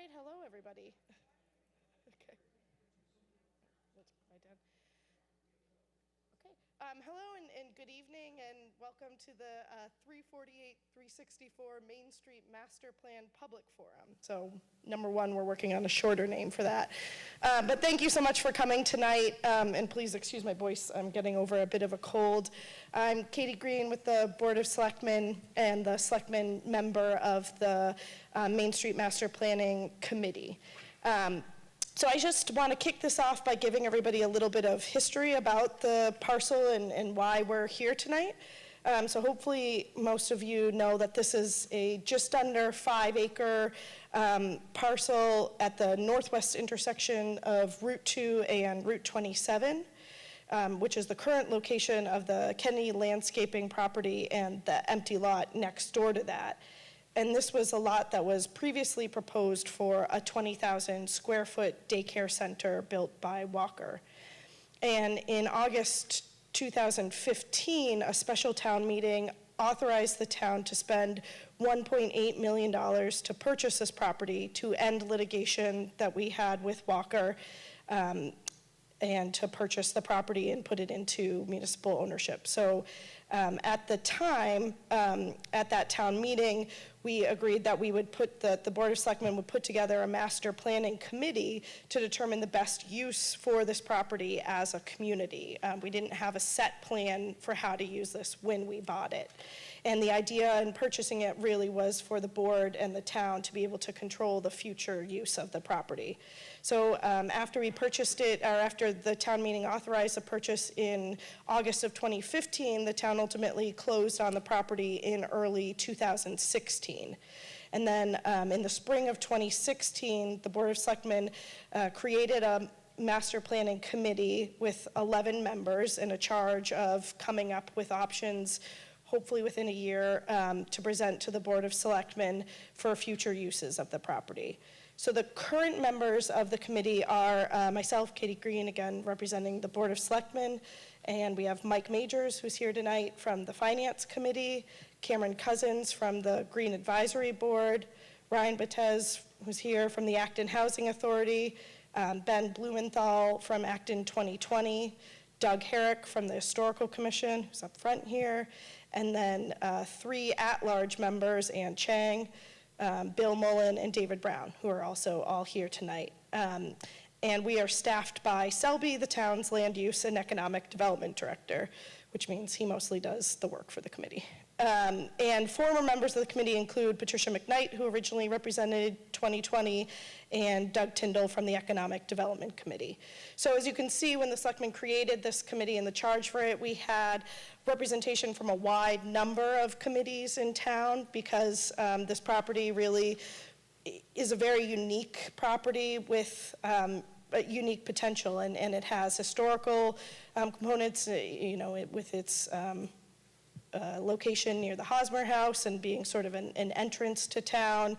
right, hello everybody. Okay. Let's write down. Okay. Hello and good evening and welcome to the 348-364 Main Street Master Plan Public Forum. So number one, we're working on a shorter name for that. But thank you so much for coming tonight. And please excuse my voice, I'm getting over a bit of a cold. I'm Katie Green with the Board of Selectmen and the Selectmen member of the Main Street Master Planning Committee. So I just want to kick this off by giving everybody a little bit of history about the parcel and why we're here tonight. So hopefully most of you know that this is a just under 5-acre parcel at the northwest intersection of Route 2 and Route 27, which is the current location of the Kennedy landscaping property and the empty lot next door to that. And this was a lot that was previously proposed for a 20,000 square foot daycare center built by Walker. And in August 2015, a special town meeting authorized the town to spend $1.8 million to purchase this property to end litigation that we had with Walker and to purchase the property and put it into municipal ownership. So at the time, at that town meeting, we agreed that we would put the Board of Selectmen would put together a master planning committee to determine the best use for this property as a community. We didn't have a set plan for how to use this when we bought it. And the idea in purchasing it really was for the board and the town to be able to control the future use of the property. So after we purchased it, or after the town meeting authorized the purchase in August of 2015, the town ultimately closed on the property in early 2016. And then in the spring of 2016, the Board of Selectmen created a master planning committee with 11 members in a charge of coming up with options, hopefully within a year, to present to the Board of Selectmen for future uses of the property. So the current members of the committee are myself, Katie Green, again representing the Board of Selectmen, and we have Mike Majors, who's here tonight from the Finance Committee, Cameron Cousins from the Green Advisory Board, Ryan Batez, who's here from the Acton Housing Authority, Ben Blumenthal from Acton 2020, Doug Herrick from the Historical Commission, who's up front here, and then 3 at-large members, Ann Chang, Bill Mullen, and David Brown, who are also all here tonight. And we are staffed by Selby, the town's land use and economic development director, which means he mostly does the work for the committee. And former members of the committee include Patricia McKnight, who originally represented 2020, and Doug Tyndall from the Economic Development Committee. So as you can see, when the selectmen created this committee and the charge for it, we had representation from a wide number of committees in town because this property really is a very unique property with a unique potential, and it has historical components, with its location near the Hosmer House and being sort of an entrance to town.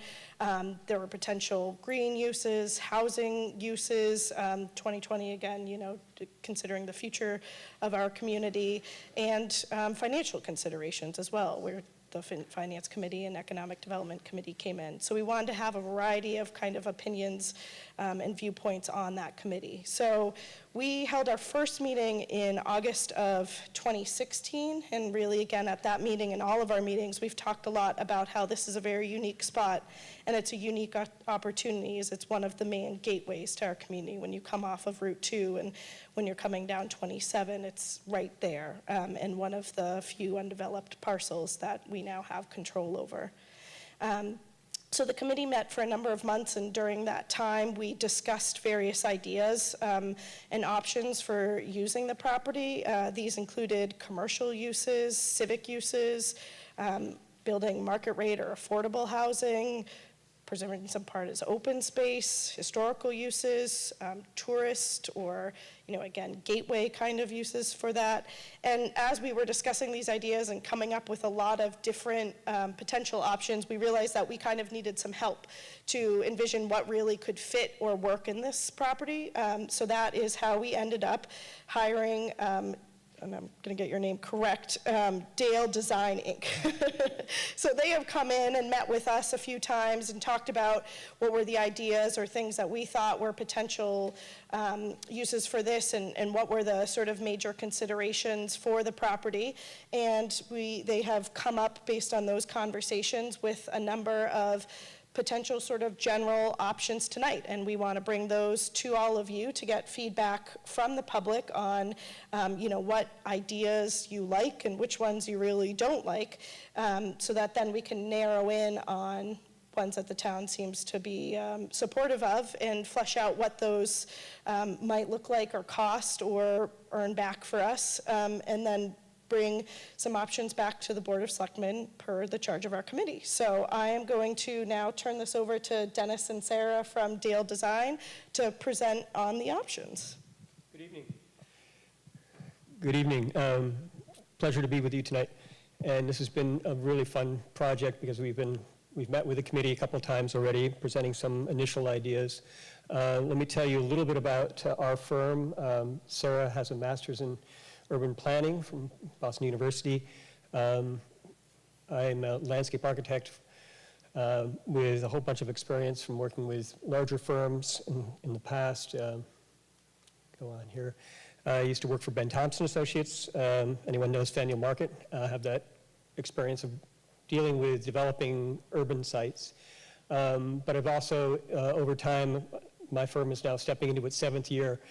There were potential green uses, housing uses, 2020 again, considering the future of our community, and financial considerations as well, where the Finance Committee and Economic Development Committee came in. So we wanted to have a variety of kind of opinions and viewpoints on that committee. So we held our first meeting in August of 2016, and really again at that meeting and all of our meetings, we've talked a lot about how this is a very unique spot and it's a unique opportunity as it's one of the main gateways to our community. When you come off of Route 2 and when you're coming down 27, it's right there, and one of the few undeveloped parcels that we now have control over. So the committee met for a number of months, and during that time we discussed various ideas and options for using the property. These included commercial uses, civic uses, building market rate or affordable housing, preserving some part as open space, historical uses, tourist or, again, gateway kind of uses for that. And as we were discussing these ideas and coming up with a lot of different potential options, we realized that we kind of needed some help to envision what really could fit or work in this property. So that is how we ended up hiring and I'm going to get your name correct, Dale Design Inc. So they have come in and met with us a few times and talked about what were the ideas or things that we thought were potential uses for this, and what were the sort of major considerations for the property. And they have come up based on those conversations with a number of potential sort of general options tonight, and we want to bring those to all of you to get feedback from the public on, what ideas you like and which ones you really don't like, so that then we can narrow in on ones that the town seems to be supportive of and flesh out what those might look like or cost or earn back for us, and then bring some options back to the Board of Selectmen per the charge of our committee. So I am going to now turn this over to Dennis and Sarah from Dale Design to present on the options. Good evening. Good evening. Pleasure to be with you tonight. And this has been a really fun project because we've met with the committee a couple of times already, presenting some initial ideas. Let me tell you a little bit about our firm. Sarah has a master's in urban planning from Boston University. I'm a landscape architect with a whole bunch of experience from working with larger firms in the past. Go on here. I used to work for Ben Thompson Associates. Anyone knows Faneuil Market? I have that experience of dealing with developing urban sites. But I've also, over time, my firm is now stepping into its 7th year.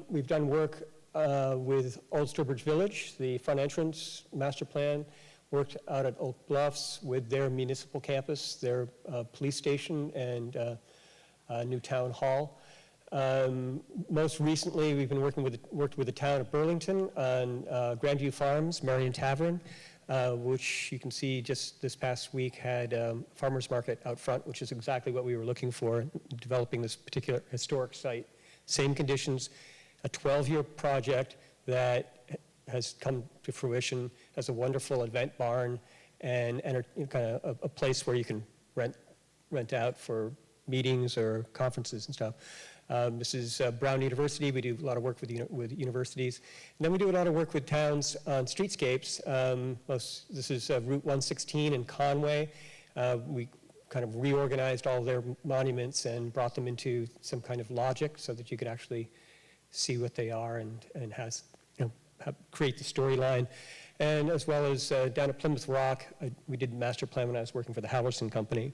We've done work with Old Sturbridge Village, the front entrance master plan, worked out at Oak Bluffs with their municipal campus, their police station, and new town hall. Most recently, we've been worked with the town of Burlington on Grandview Farms, Marion Tavern, which you can see just this past week had farmers market out front, which is exactly what we were looking for, developing this particular historic site. Same conditions. A 12-year project that has come to fruition as a wonderful event barn and kind of a place where you can rent out for meetings or conferences and stuff. This is Brown University. We do a lot of work with universities. And then we do a lot of work with towns on streetscapes. This is Route 116 in Conway. We kind of reorganized all their monuments and brought them into some kind of logic so that you could actually see what they are and create the storyline. And as well as down at Plymouth Rock, we did master plan when I was working for the Halverson Company.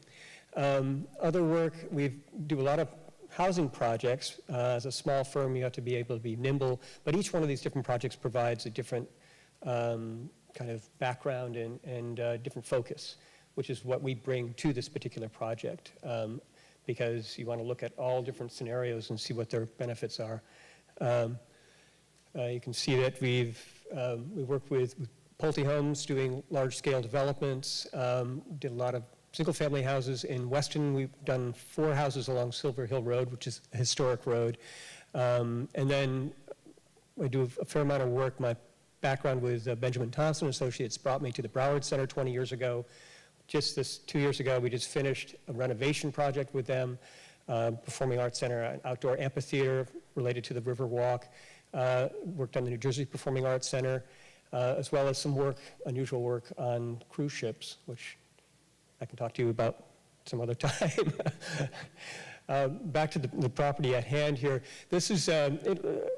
Other work, we do a lot of housing projects. As a small firm, you have to be able to be nimble, but each one of these different projects provides a different kind of background and different focus, which is what we bring to this particular project, because you want to look at all different scenarios and see what their benefits are. You can see that we worked with Pulte Homes doing large-scale developments, did a lot of single-family houses in Weston. We've done 4 houses along Silver Hill Road, which is a historic road. And then I do a fair amount of work. My background with Benjamin Thompson Associates brought me to the Broward Center 20 years ago. Just 2 years ago, we just finished a renovation project with them. Performing Arts Center, an outdoor amphitheater related to the Riverwalk, worked on the New Jersey Performing Arts Center, as well as some unusual work on cruise ships, which I can talk to you about some other time. Back to the property at hand here. This is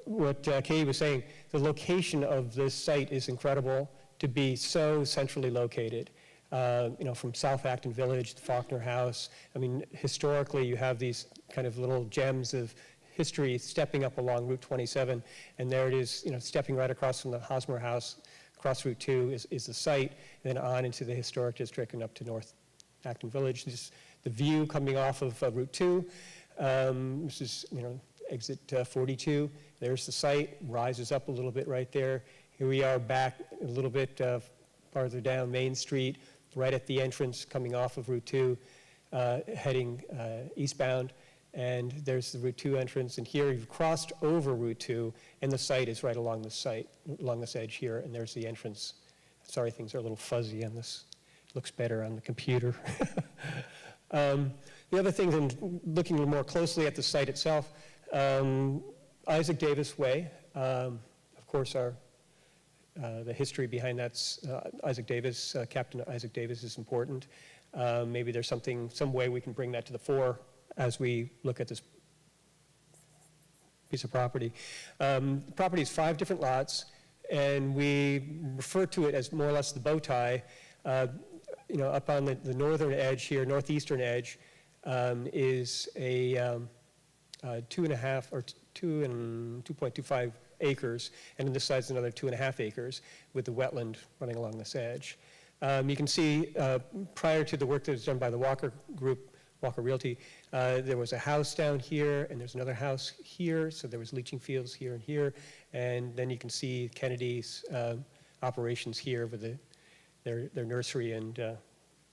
what Katie was saying. The location of this site is incredible to be so centrally located. From South Acton Village, the Faulkner House. I mean, historically, you have these kind of little gems of history stepping up along Route 27, and there it is, stepping right across from the Hosmer House, across Route 2 is the site, and then on into the historic district and up to North Acton Village. This is the view coming off of Route 2. This is, exit 42. There's the site, rises up a little bit right there. Here we are back a little bit farther down Main Street, right at the entrance coming off of Route 2, heading eastbound. And there's the Route 2 entrance. And here you've crossed over Route 2, and the site is right along this edge here. And there's the entrance. Sorry, things are a little fuzzy on this. It looks better on the computer. The other thing, in looking more closely at the site itself, Isaac Davis Way, of course, our the history behind that's Isaac Davis, Captain Isaac Davis is important. Maybe there's some way we can bring that to the fore as we look at this piece of property. The property is 5 different lots, and we refer to it as more or less the bow tie. Up on the northern edge here, northeastern edge, is a 2.5 or 2.25 acres, and on this side is another 2.5 acres with the wetland running along this edge. You can see prior to the work that was done by the Walker Group, Walker Realty, there was a house down here, and there's another house here, so there was leaching fields here and here, and then you can see Kennedy's operations here with their nursery and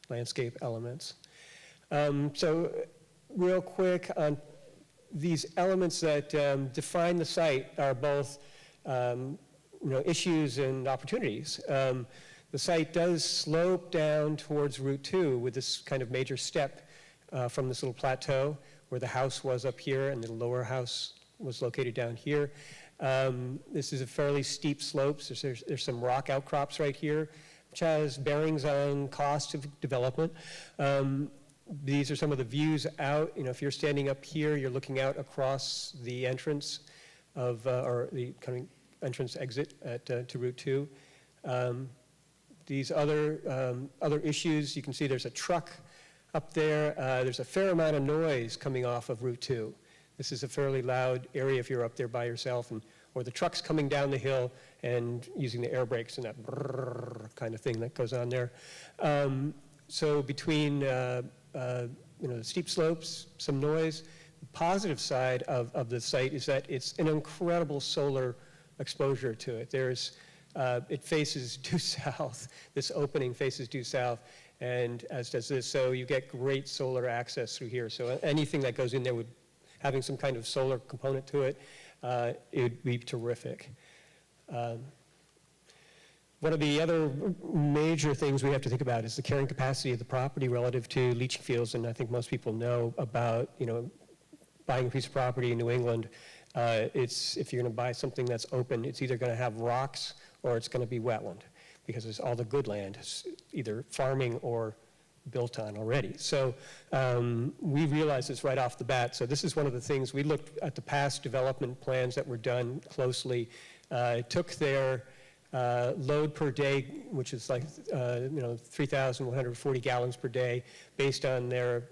landscape elements. So real quick on these elements that define the site are both issues and opportunities. The site does slope down towards Route 2 with this kind of major step from this little plateau where the house was up here and the lower house was located down here. This is a fairly steep slope. So there's some rock outcrops right here, which has bearings on cost of development. These are some of the views out. If you're standing up here, you're looking out across the entrance or the kind of entrance exit to Route 2. These other issues, you can see there's a truck up there. There's a fair amount of noise coming off of Route 2. This is a fairly loud area if you're up there by yourself, or the truck's coming down the hill and using the air brakes and that brrrr kind of thing that goes on there. So between the steep slopes, some noise. The positive side of the site is that it's an incredible solar exposure to it. It faces due south. This opening faces due south, and as does this. So you get great solar access through here. So anything that goes in there having some kind of solar component to it, it would be terrific. One of the other major things we have to think about is the carrying capacity of the property relative to leaching fields, and I think most people know about, buying a piece of property in New England. If you're going to buy something that's open, it's either going to have rocks or it's going to be wetland, because it's all the good land, either farming or built on already. So we realized this right off the bat. So this is one of the things, we looked at the past development plans that were done closely, took their load per day, which is like 3,140 gallons per day, based on their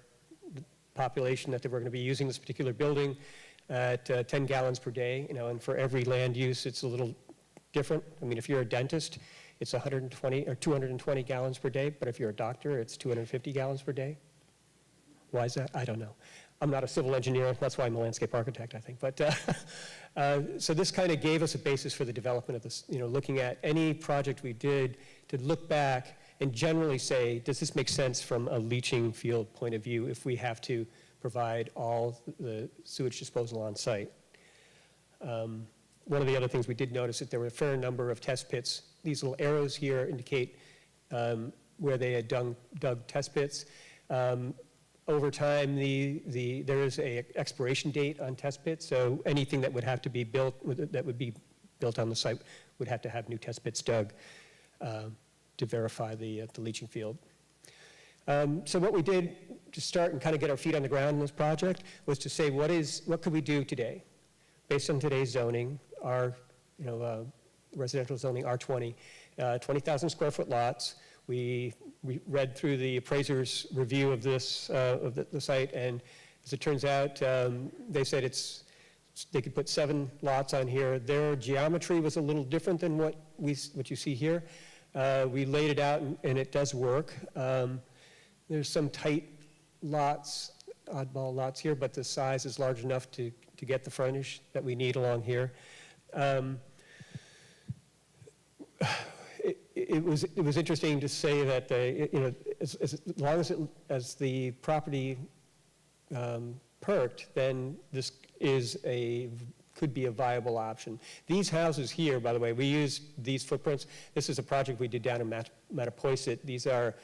population that they were going to be using this particular building at 10 gallons per day. And for every land use, it's a little different. I mean, if you're a dentist, it's 120 or 220 gallons per day, but if you're a doctor, it's 250 gallons per day. Why is that? I don't know. I'm not a civil engineer. That's why I'm a landscape architect, I think. But so this kind of gave us a basis for the development of this, looking at any project we did to look back and generally say, does this make sense from a leaching field point of view if we have to provide all the sewage disposal on site? One of the other things we did notice that there were a fair number of test pits. These little arrows here indicate where they had dug test pits. Over time, there is an expiration date on test pits, so anything that would have to be built, that would be built on the site, would have to have new test pits dug to verify the leaching field. So what we did to start and kind of get our feet on the ground in this project was to say, what could we do today? Based on today's zoning, our residential zoning, R20, 20,000 square foot lots. We read through the appraiser's review of this, of the site, and as it turns out, they said they could put 7 lots on here. Their geometry was a little different than what you see here. We laid it out, and it does work. There's some tight lots, oddball lots here, but the size is large enough to get the frontage that we need along here. It was interesting to say that as long as the property perked, then this could be a viable option. These houses here, by the way, we used these footprints. This is a project we did down in Mattapoisett. These are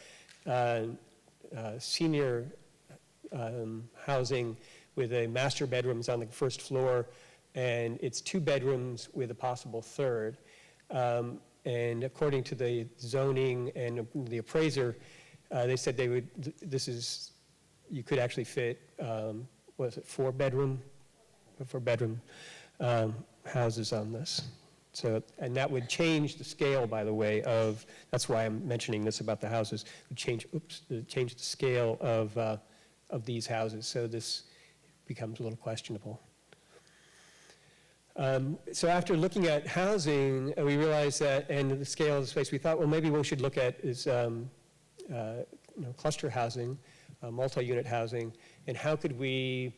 senior housing with a master bedrooms on the first floor, and it's 2 bedrooms with a possible third. And according to the zoning and the appraiser, they said they would, you could actually fit, what is it, four bedroom houses on this. So, and that would change the scale, by the way, of, that's why I'm mentioning this about the houses, would change the scale of these houses. So this becomes a little questionable. So after looking at housing, we realized that, and the scale of the space, we thought, well, maybe what we should look at is cluster housing, multi-unit housing, and how could we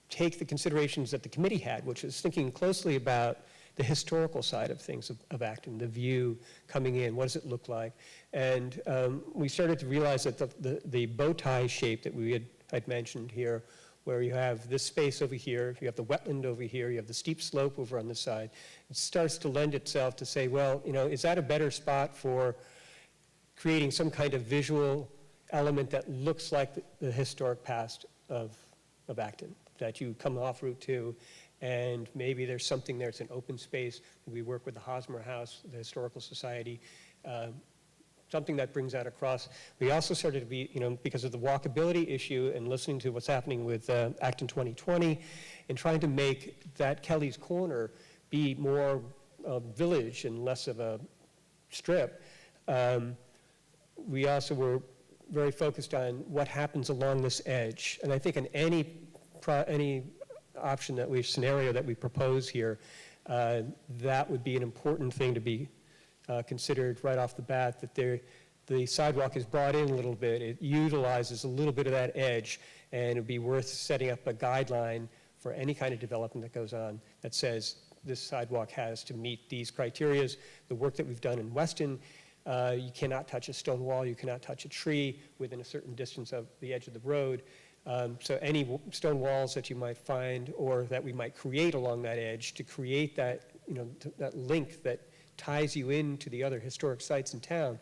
take the considerations that the committee had, which was thinking closely about the historical side of things of Acton, the view coming in, what does it look like? And we started to realize that the bow tie shape that we had mentioned here, where you have this space over here, you have the wetland over here, you have the steep slope over on this side, it starts to lend itself to say, well, is that a better spot for creating some kind of visual element that looks like the historic past of Acton, that you come off Route 2, and maybe there's something there, it's an open space. We work with the Hosmer House, the Historical Society, something that brings that across. We also started to be, because of the walkability issue and listening to what's happening with Acton 2020, and trying to make that Kelly's Corner be more village and less of a strip. We also were very focused on what happens along this edge. And I think in any option scenario that we propose here, that would be an important thing to be considered right off the bat, that the sidewalk is brought in a little bit. It utilizes a little bit of that edge, and it would be worth setting up a guideline for any kind of development that goes on that says this sidewalk has to meet these criteria. The work that we've done in Weston, you cannot touch a stone wall, you cannot touch a tree within a certain distance of the edge of the road. So any stone walls that you might find or that we might create along that edge to create that, that link that ties you into the other historic sites in town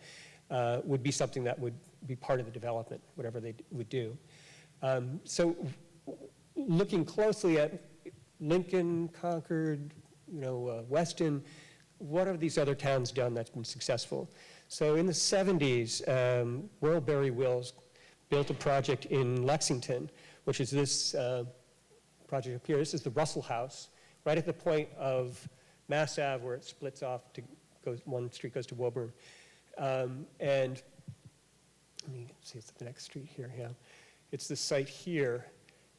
would be something that would be part of the development, whatever they would do. So looking closely at Lincoln, Concord, Weston, what have these other towns done that's been successful? So in the 70s, Royal Berry Wills built a project in Lexington, which is this project up here. This is the Russell House, right at the point of Mass Ave where it splits off to one street goes to Woburn. And let me see, it's the next street here, yeah. It's this site here.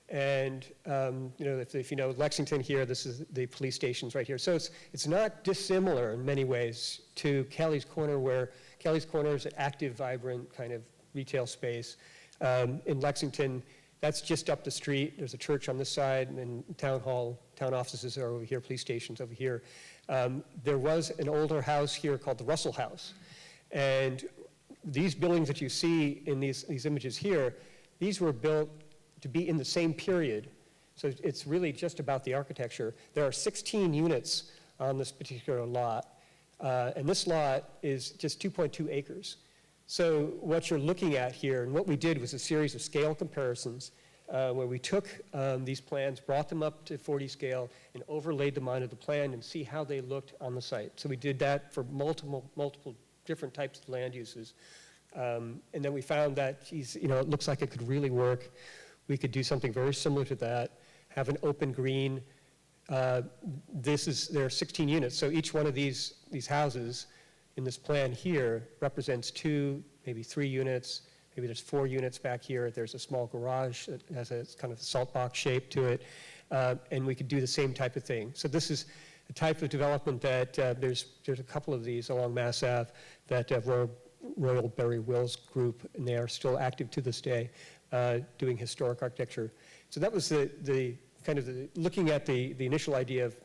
And if you know Lexington here, this is the police stations right here. So it's not dissimilar in many ways to Kelly's Corner, where Kelly's Corner is an active, vibrant kind of retail space. In Lexington, that's just up the street. There's a church on this side, and then town hall, town offices are over here, police stations over here. There was an older house here called the Russell House. And these buildings that you see in these images here, these were built to be in the same period. So it's really just about the architecture. There are 16 units on this particular lot. And this lot is just 2.2 acres. So what you're looking at here, and what we did was a series of scale comparisons where we took these plans, brought them up to 40 scale, and overlaid them onto the plan and see how they looked on the site. So we did that for multiple different types of land uses. And then we found that, it looks like it could really work. We could do something very similar to that, have an open green. There are 16 units, so each one of these houses in this plan here represents 2, maybe 3 units. Maybe there's 4 units back here. There's a small garage that has a kind of salt box shape to it. And we could do the same type of thing. So this is a type of development that there's a couple of these along Mass Ave that Royal Berry Wills group, and they are still active to this day, doing historic architecture. So that was the kind of looking at the initial idea of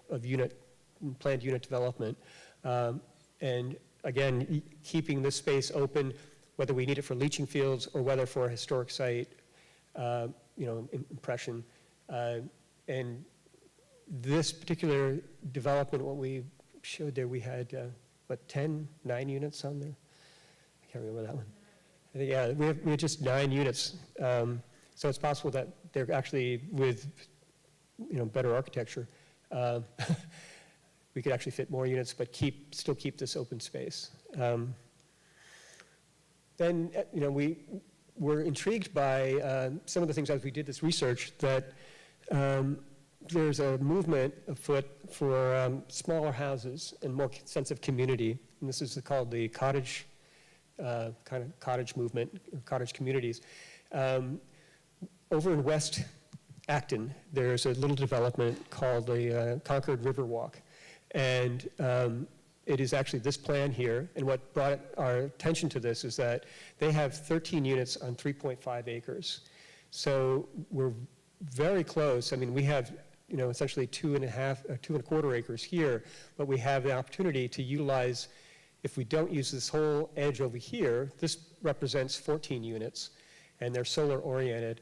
planned unit development. And again, keeping this space open, whether we need it for leaching fields or whether for a historic site, impression. And this particular development, what we showed there, we had, 9 units on there? I can't remember that one. Yeah, we had just 9 units. So it's possible that they're actually with, better architecture. we could actually fit more units, but still keep this open space. Then, we were intrigued by some of the things as we did this research that there's a movement afoot for smaller houses and more sense of community. And this is called the cottage, kind of cottage movement, or cottage communities. Over in West Acton, there's a little development called the Concord Riverwalk. And it is actually this plan here, and what brought our attention to this is that they have 13 units on 3.5 acres. So we're very close. I mean, we have, essentially 2.25 acres here, but we have the opportunity to utilize, if we don't use this whole edge over here, this represents 14 units, and they're solar oriented,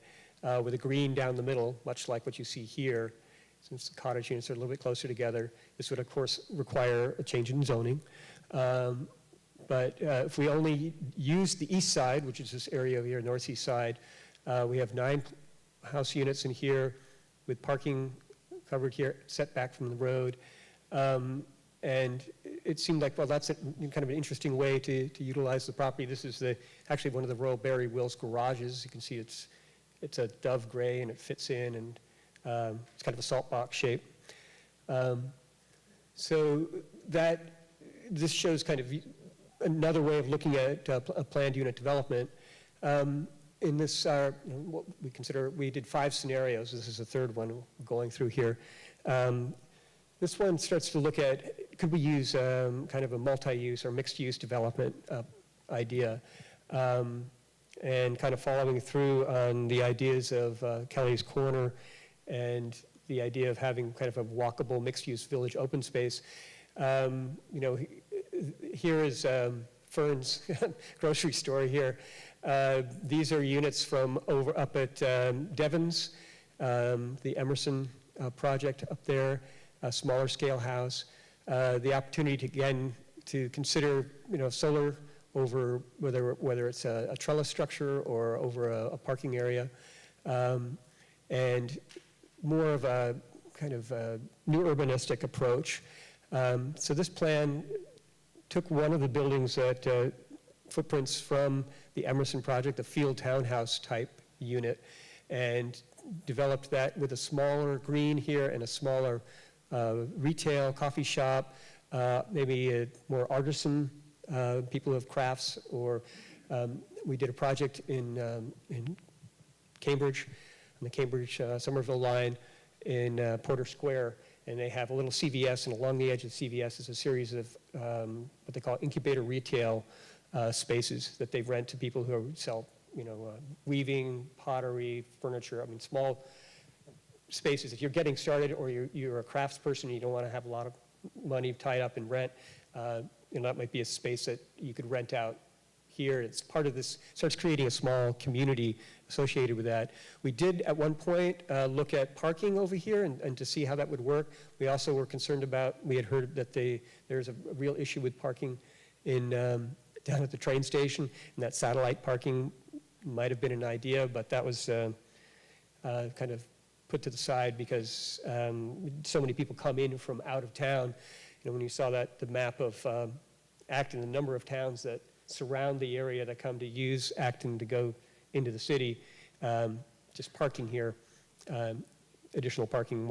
with a green down the middle, much like what you see here. Since the cottage units are a little bit closer together, this would, of course, require a change in zoning. But if we only use the east side, which is this area over here, northeast side, we have 9 house units in here with parking covered here, setback from the road. And it seemed like, well, that's kind of an interesting way to utilize the property. This is actually one of the Royal Barry Wills garages. You can see it's a dove gray, and it fits in, and it's kind of a salt box shape. So this shows kind of another way of looking at a planned unit development. In this, what we consider, we did 5 scenarios. This is the third one going through here. This one starts to look at, could we use kind of a multi-use or mixed-use development idea? And kind of following through on the ideas of Kelly's Corner and the idea of having kind of a walkable mixed-use village open space. Here is Fern's grocery store here. These are units from up at Devon's, the Emerson project up there, a smaller scale house. The opportunity to consider, solar over whether it's a trellis structure or over a parking area, and more of a kind of a new urbanistic approach. So this plan took one of the buildings that footprints from the Emerson project, the field townhouse type unit, and developed that with a smaller green here and a smaller retail coffee shop, maybe a more artisan people of crafts, or we did a project in Cambridge, on the Cambridge-Somerville line in Porter Square, and they have a little CVS, and along the edge of the CVS is a series of what they call incubator retail spaces that they rent to people who sell, weaving, pottery, furniture, small spaces. If you're getting started or you're a craftsperson and you don't want to have a lot of money tied up in rent, that might be a space that you could rent out here. It's part of this, starts creating a small community associated with that. We did at one point look at parking over here and to see how that would work. We also were concerned about, we had heard that there's a real issue with parking down at the train station, and that satellite parking might have been an idea, but that was kind of put to the side because so many people come in from out of town. When you saw the map of Acton, the number of towns that surround the area that come to use Acton to go into the city, just parking here, additional parking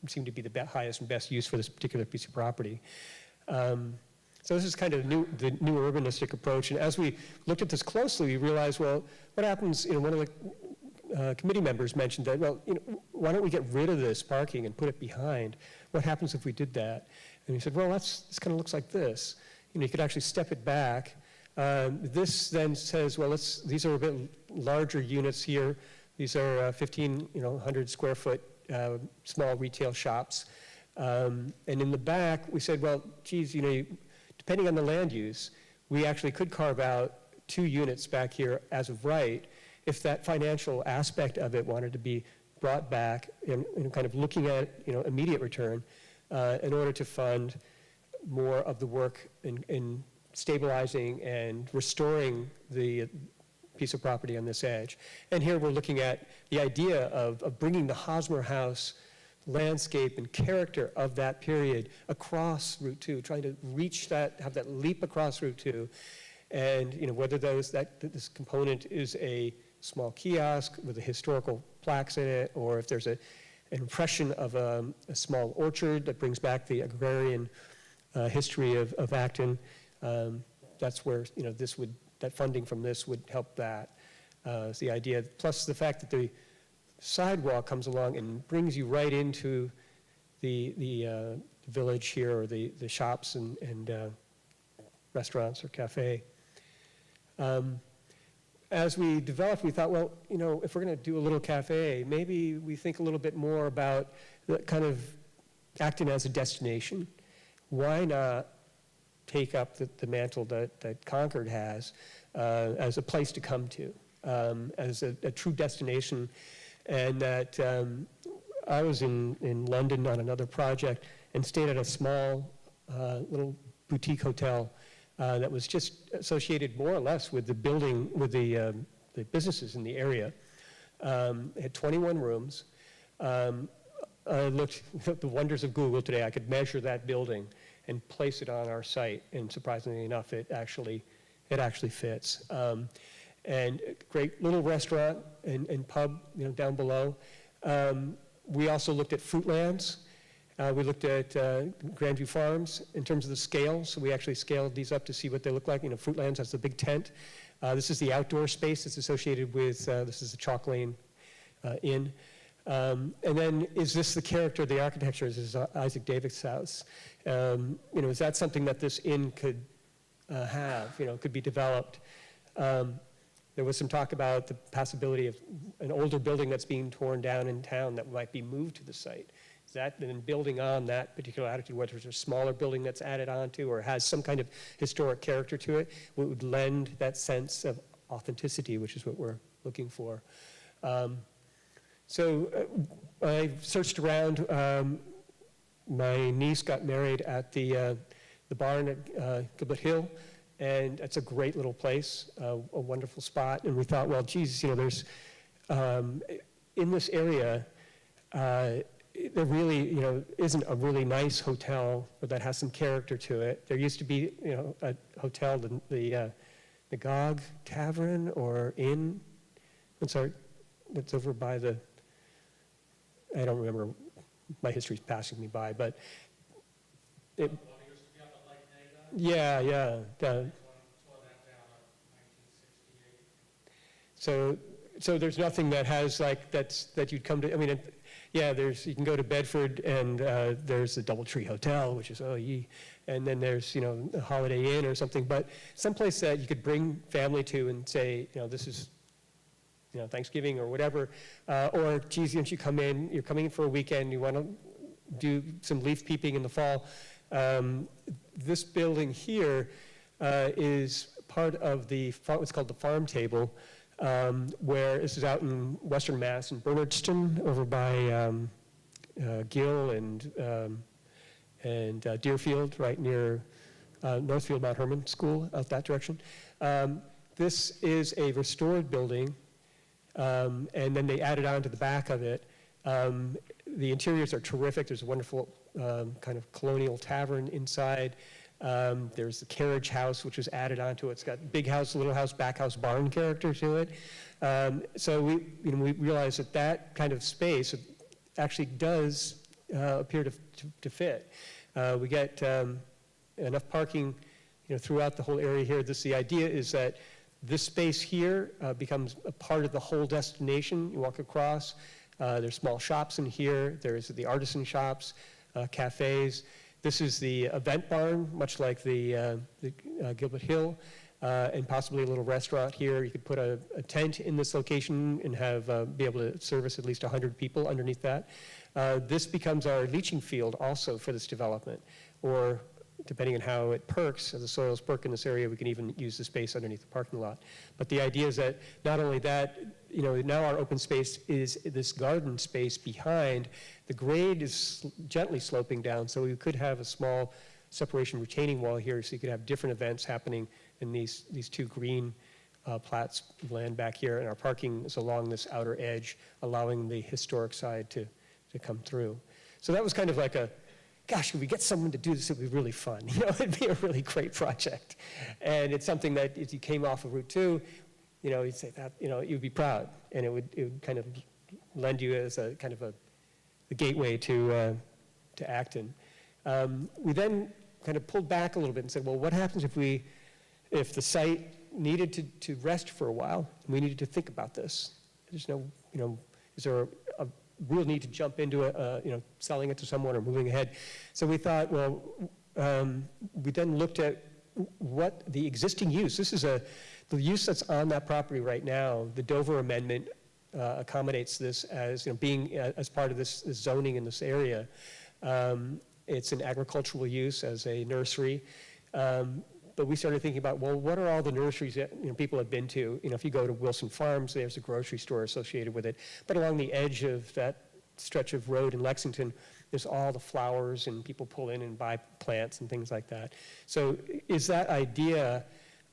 seemed to be the highest and best use for this particular piece of property. So this is kind of the new urbanistic approach. And as we looked at this closely, we realized, well, what happens, one of the committee members mentioned that, well, why don't we get rid of this parking and put it behind? What happens if we did that? And he said, well, this kind of looks like this. You could actually step it back. This then says, well, these are a bit larger units here. These are 1,500 square foot small retail shops. And in the back, we said, well, geez, depending on the land use, we actually could carve out 2 units back here as of right if that financial aspect of it wanted to be brought back and kind of looking at immediate return in order to fund more of the work in stabilizing and restoring the piece of property on this edge. And here we're looking at the idea of bringing the Hosmer House landscape and character of that period across Route 2, trying to reach that, have that leap across Route 2. And whether this component is a small kiosk with a historical plaques in it, or if there's an impression of a small orchard that brings back the agrarian history of Acton, that's where that funding from this would help that. Is the idea. Plus the fact that the sidewalk comes along and brings you right into the village here, or the shops and restaurants or cafe. As we developed, we thought, well, if we're going to do a little cafe, maybe we think a little bit more about the kind of Acton as a destination. Why not take up the mantle that Concord has as a place to come to, as a true destination? And that I was in London on another project and stayed at a small little boutique hotel that was just associated more or less with the building, with the businesses in the area. It had 21 rooms. I looked at the wonders of Google today. I could measure that building and place it on our site, and surprisingly enough, it actually fits. And a great little restaurant and pub, down below. We also looked at Fruitlands. We looked at Grandview Farms in terms of the scale, so we actually scaled these up to see what they look like. Fruitlands has the big tent. This is the outdoor space that's associated with, this is the Chalk Lane Inn. And then, is this the character of the architecture? This is Isaac Davis' house. Is that something that this inn could have, could be developed? There was some talk about the possibility of an older building that's being torn down in town that might be moved to the site. Is that then building on that particular attitude, whether it's a smaller building that's added onto or has some kind of historic character to it, would lend that sense of authenticity, which is what we're looking for. So I searched around. My niece got married at the barn at Gilbert Hill, and it's a great little place, a wonderful spot. And we thought, well, geez, there's in this area, there really, isn't a really nice hotel that has some character to it. There used to be, a hotel, the Gog Tavern or Inn. That's over by the. I don't remember. My history's passing me by, but it. Yeah. So there's nothing that has that you'd come to. I mean, you can go to Bedford and there's the Doubletree Hotel, which is and then there's a Holiday Inn or something, but someplace that you could bring family to and say, this is Thanksgiving or whatever, or geez, once you come in, you're coming in for a weekend, you want to do some leaf peeping in the fall. This building here is part of what's called the farm table, where this is out in Western Mass in Bernardston, over by Gill and Deerfield, right near Northfield Mount Herman School, out that direction. This is a restored building, and then they added on to the back of it. The interiors are terrific. There's a wonderful kind of colonial tavern inside. There's the carriage house, which was added onto it. It's got big house, little house, back house, barn character to it. So we realized that kind of space actually does appear to fit. We get enough parking, throughout the whole area here. The idea is that this space here becomes a part of the whole destination. You walk across. There's small shops in here. There's the artisan shops, cafes. This is the event barn, much like the Gilbert Hill, and possibly a little restaurant here. You could put a tent in this location and be able to service at least 100 people underneath that. This becomes our leaching field also for this development, or depending on how it perks, as the soils perk in this area, we can even use the space underneath the parking lot. But the idea is that not only that, now our open space is this garden space behind. The grade is gently sloping down, so we could have a small separation retaining wall here, so you could have different events happening in these two green plats of land back here, and our parking is along this outer edge, allowing the historic side to come through. So that was kind of like a, gosh, if we get someone to do this, it would be really fun. It'd be a really great project. And it's something that if you came off of Route 2, you'd say that, you'd be proud. And it would kind of lend you as a kind of a gateway to Acton. We then kind of pulled back a little bit and said, well, what happens if the site needed to rest for a while, and we needed to think about this? There's no, is there a real need to jump into selling it to someone or moving ahead? So we thought, well, we then looked at what the existing use, the use that's on that property right now, the Dover Amendment accommodates this as, being as part of this zoning in this area. It's an agricultural use as a nursery. But we started thinking about, well, what are all the nurseries that people have been to? If you go to Wilson Farms, there's a grocery store associated with it. But along the edge of that stretch of road in Lexington, there's all the flowers, and people pull in and buy plants and things like that. So is that idea,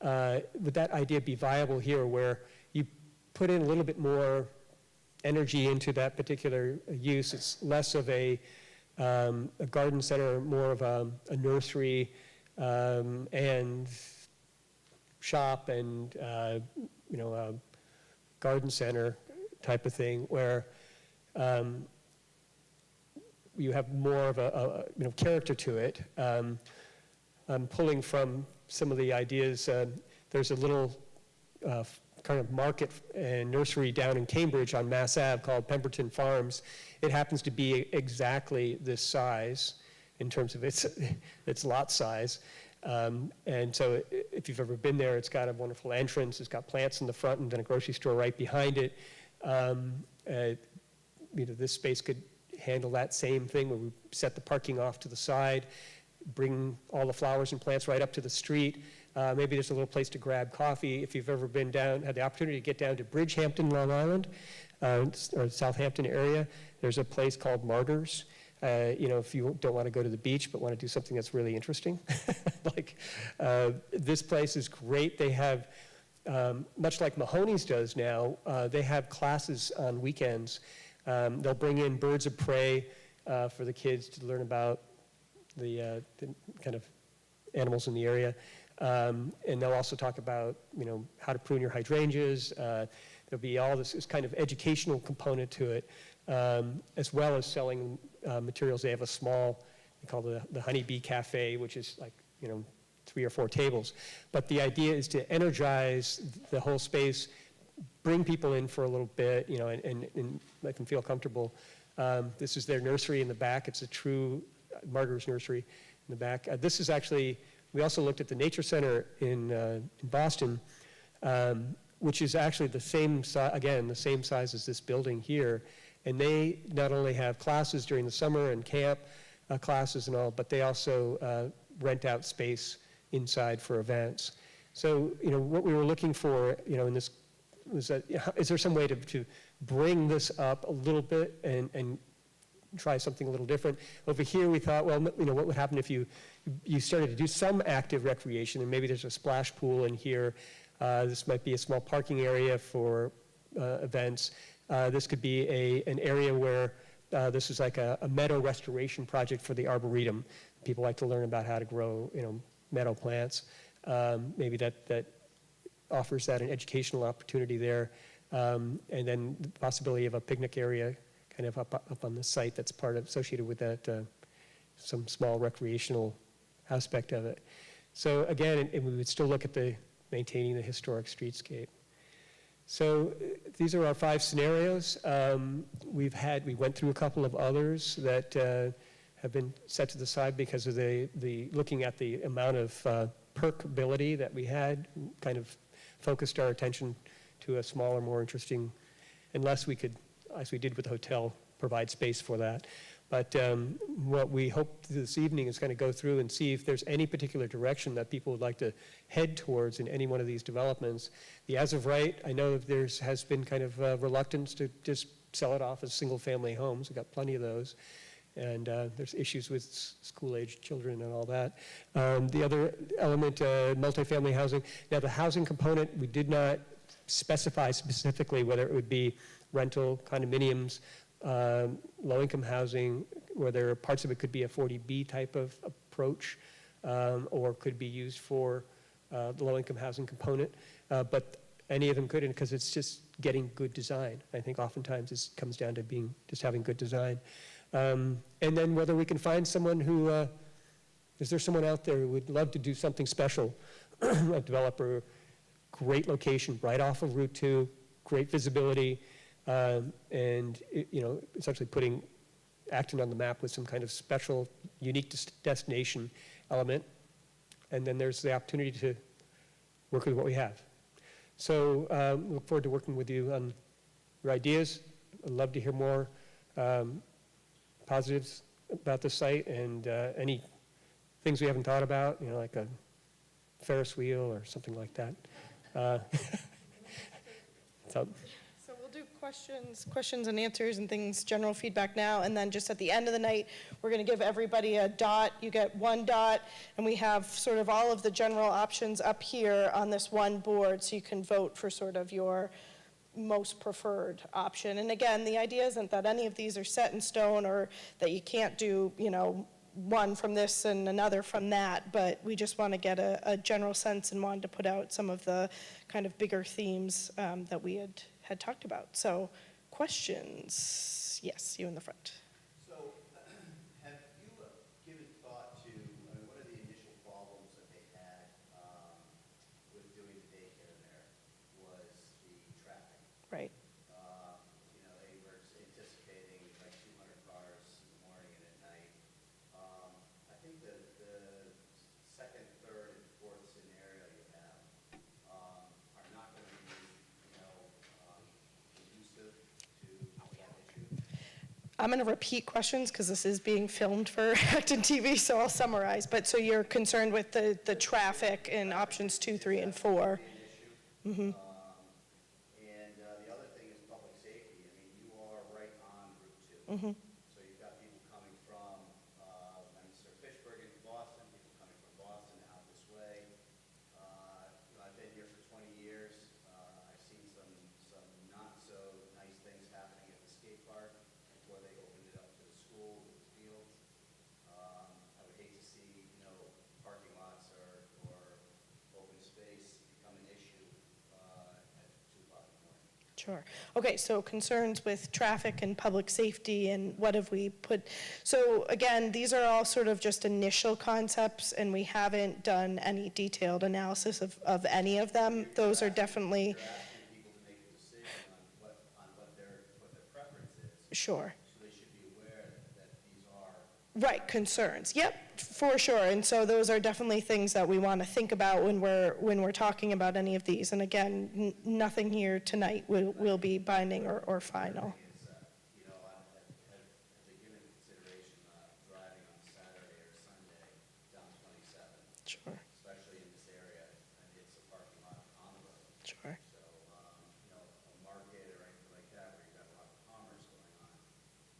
would that idea be viable here, where you put in a little bit more energy into that particular use? It's less of a garden center, more of a nursery, and shop and a garden center type of thing, where you have more of a character to it. I'm pulling from some of the ideas. There's a little kind of market and nursery down in Cambridge on Mass Ave called Pemberton Farms. It happens to be exactly this size in terms of its lot size. And so if you've ever been there, it's got a wonderful entrance. It's got plants in the front and then a grocery store right behind it. This space could handle that same thing, where we set the parking off to the side, bring all the flowers and plants right up to the street. Maybe there's a little place to grab coffee. If you've ever been down, had the opportunity to get down to Bridgehampton, Long Island, or Southampton area, there's a place called Martyrs. If you don't want to go to the beach but want to do something that's really interesting, this place is great. They have, much like Mahoney's does now, they have classes on weekends. They'll bring in birds of prey for the kids to learn about the kind of animals in the area. And they'll also talk about, how to prune your hydrangeas. There'll be all this kind of educational component to it, as well as selling materials. They have a small, they call it the Honeybee Cafe, which is like, 3 or 4 tables. But the idea is to energize the whole space, bring people in for a little bit, and let them feel comfortable. This is their nursery in the back. It's a true Martyrs nursery in the back. This is actually, we also looked at the Nature Center in Boston, which is actually the same size, again, the same size as this building here. And they not only have classes during the summer and camp classes and all, but they also rent out space inside for events. So, what we were looking for, in this was that, is there some way to bring this up a little bit and try something a little different? Over here, we thought, well, what would happen if you started to do some active recreation, and maybe there's a splash pool in here. This might be a small parking area for events. This could be an area where this is like a meadow restoration project for the Arboretum. People like to learn about how to grow, meadow plants. Maybe that offers that an educational opportunity there. And then the possibility of a picnic area kind of up on the site that's associated with that, some small recreational aspect of it. So again, and we would still look at maintaining the historic streetscape. So these are our 5 scenarios. We went through a couple of others that have been set to the side because of the looking at the amount of perkability that we had, kind of focused our attention to a smaller, more interesting, unless we could, as we did with the hotel, provide space for that. But what we hope this evening is going to go through and see if there's any particular direction that people would like to head towards in any one of these developments. The as of right, I know has been kind of reluctance to just sell it off as single-family homes. We've got plenty of those. And there's issues with school-aged children and all that. The other element, multifamily housing. Now, the housing component, we did not specify specifically whether it would be rental, condominiums, low-income housing, whether parts of it could be a 40B type of approach, or could be used for the low-income housing component. But any of them could, because it's just getting good design. I think oftentimes it comes down to just having good design. And then whether we can find someone who, is there someone out there who would love to do something special? A developer, great location, right off of Route 2, great visibility, and essentially putting Acton on the map with some kind of special, unique destination element. And then there's the opportunity to work with what we have. So look forward to working with you on your ideas. I'd love to hear more positives about the site, and any things we haven't thought about, like a Ferris wheel or something like that. So we'll do questions and answers and things, general feedback now, and then just at the end of the night, we're going to give everybody a dot. You get one dot, and we have sort of all of the general options up here on this one board, so you can vote for sort of your most preferred option. And again, the idea isn't that any of these are set in stone or that you can't do, one from this and another from that, but we just want to get a general sense and wanted to put out some of the kind of bigger themes that we had talked about. So questions? Yes, you in the front. So have you given thought to, what are the initial problems that they had with doing the daycare there was the traffic. Right. They were anticipating like 200 cars in the morning and at night. I think the second, third, and fourth scenario you have are not going to be, conducive to that issue. I'm going to repeat questions because this is being filmed for ActonTV, so I'll summarize. But so you're concerned with the traffic in options 2, 3, and 4. Mm-hmm. And the other thing is public safety. I mean, you are right on Route 2. Mm-hmm. So you've got people coming from Sir Fishburg into Boston, people coming from Boston out this way. I've been here for 20 years. I've seen some not so nice things happening at the skate park before they opened it up to the school with the fields. I would hate to see, parking lots or open space become an issue at 2 o'clock in the morning. Sure. Okay, so concerns with traffic and public safety, and what have we put? So again, these are all sort of just initial concepts, and we haven't done any detailed analysis of any of them. Those are definitely. You're asking people to make a decision on what their preference is. Sure. So they should be aware that these are. Right, concerns. Yep, for sure. And so those are definitely things that we want to think about when we're talking about any of these. And again, nothing here tonight will be binding or final. Is, have they given consideration driving on Saturday or Sunday down 27? Sure, Especially in this area, and it's a parking lot on the road. sure. So, a market or anything like that where you've got a lot of commerce going on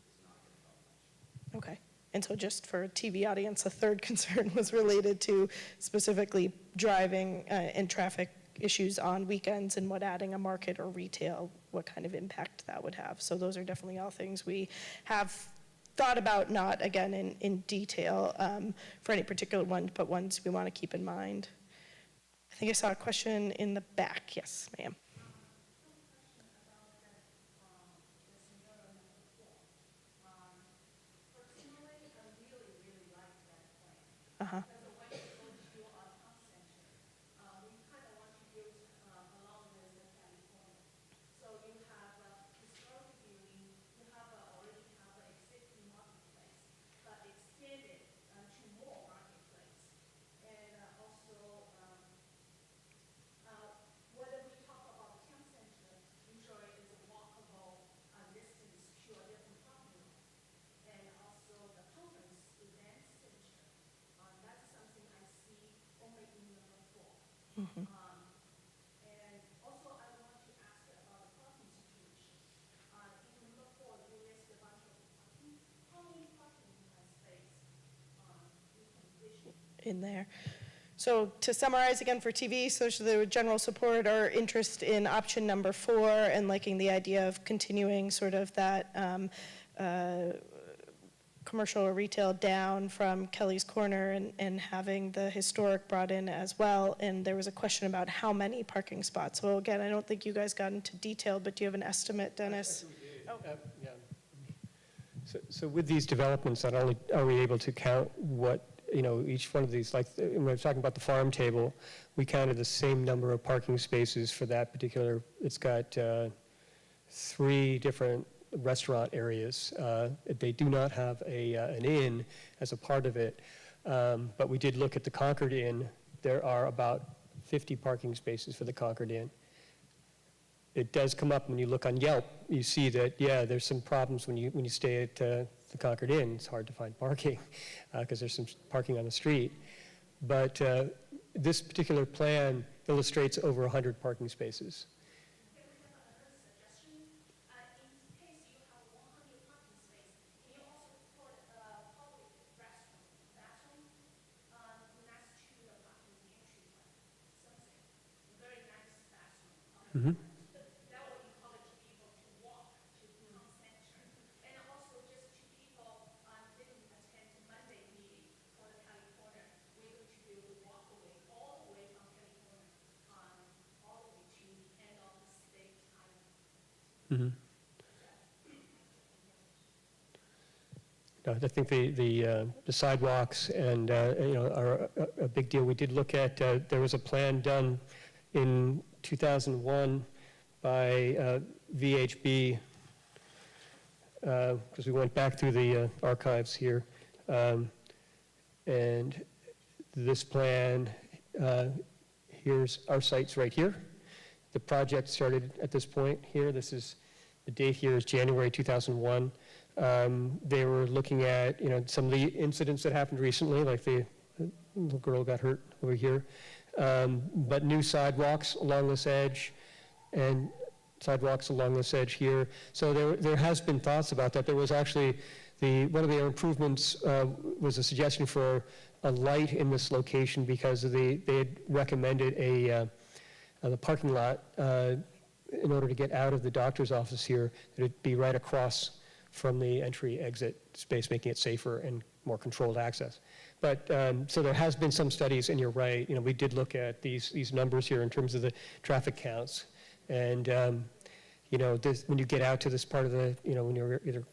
is not going to help much. Okay. And so just for a TV audience, a third concern was related to specifically driving and traffic issues on weekends and what adding a market or retail, what kind of impact that would have. So those are definitely all things we have thought about, not again in detail for any particular one, but ones we want to keep in mind. I think I saw a question in the back. Yes, ma'am. Uh-huh. Mm-hmm. And also, I want to ask about the parking situation. In number 4, you list a bunch of parking. How many parking space you can envision? In there. So to summarize again for TV, so the general support or interest in option number 4 and liking the idea of continuing sort of that commercial or retail down from Kelly's Corner and having the historic brought in as well. And there was a question about how many parking spots. So again, I don't think you guys got into detail, but do you have an estimate, Dennis? Yeah. So with these developments, not only are we able to count what, each one of these, like when we're talking about the farm table, we counted the same number of parking spaces for that particular, it's got 3 different restaurant areas. They do not have an inn as a part of it, but we did look at the Concord Inn. There are about 50 parking spaces for the Concord Inn. It does come up when you look on Yelp, you see that, yeah, there's some problems when you stay at the Concord Inn. It's hard to find parking because there's some parking on the street. But this particular plan illustrates over 100 parking spaces. Okay, we have another suggestion. In case you have 100 parking space, can you also put a public restroom, bathroom, next to the parking entry one? Something, very nice bathroom. That will encourage people to walk to town center. And also just to people didn't attend Monday meeting for the county corner, we're going to be able to walk away all the way from county corner, all the way to the end of the state island. No, I think the sidewalks and, are a big deal. We did look at, there was a plan done in 2001 by VHB, because we went back through the archives here. And this plan, here's our sites right here. The project started at this point here. This is, the date here is January 2001. They were looking at, some of the incidents that happened recently, like the little girl got hurt over here. But new sidewalks along this edge and sidewalks along this edge here. So there has been thoughts about that. There was actually, one of the improvements was a suggestion for a light in this location because they had recommended the parking lot in order to get out of the doctor's office here, that it be right across from the entry-exit space, making it safer and more controlled access. But, so there has been some studies, and you're right, we did look at these numbers here in terms of the traffic counts. And, when you get out to this part of the, when you're either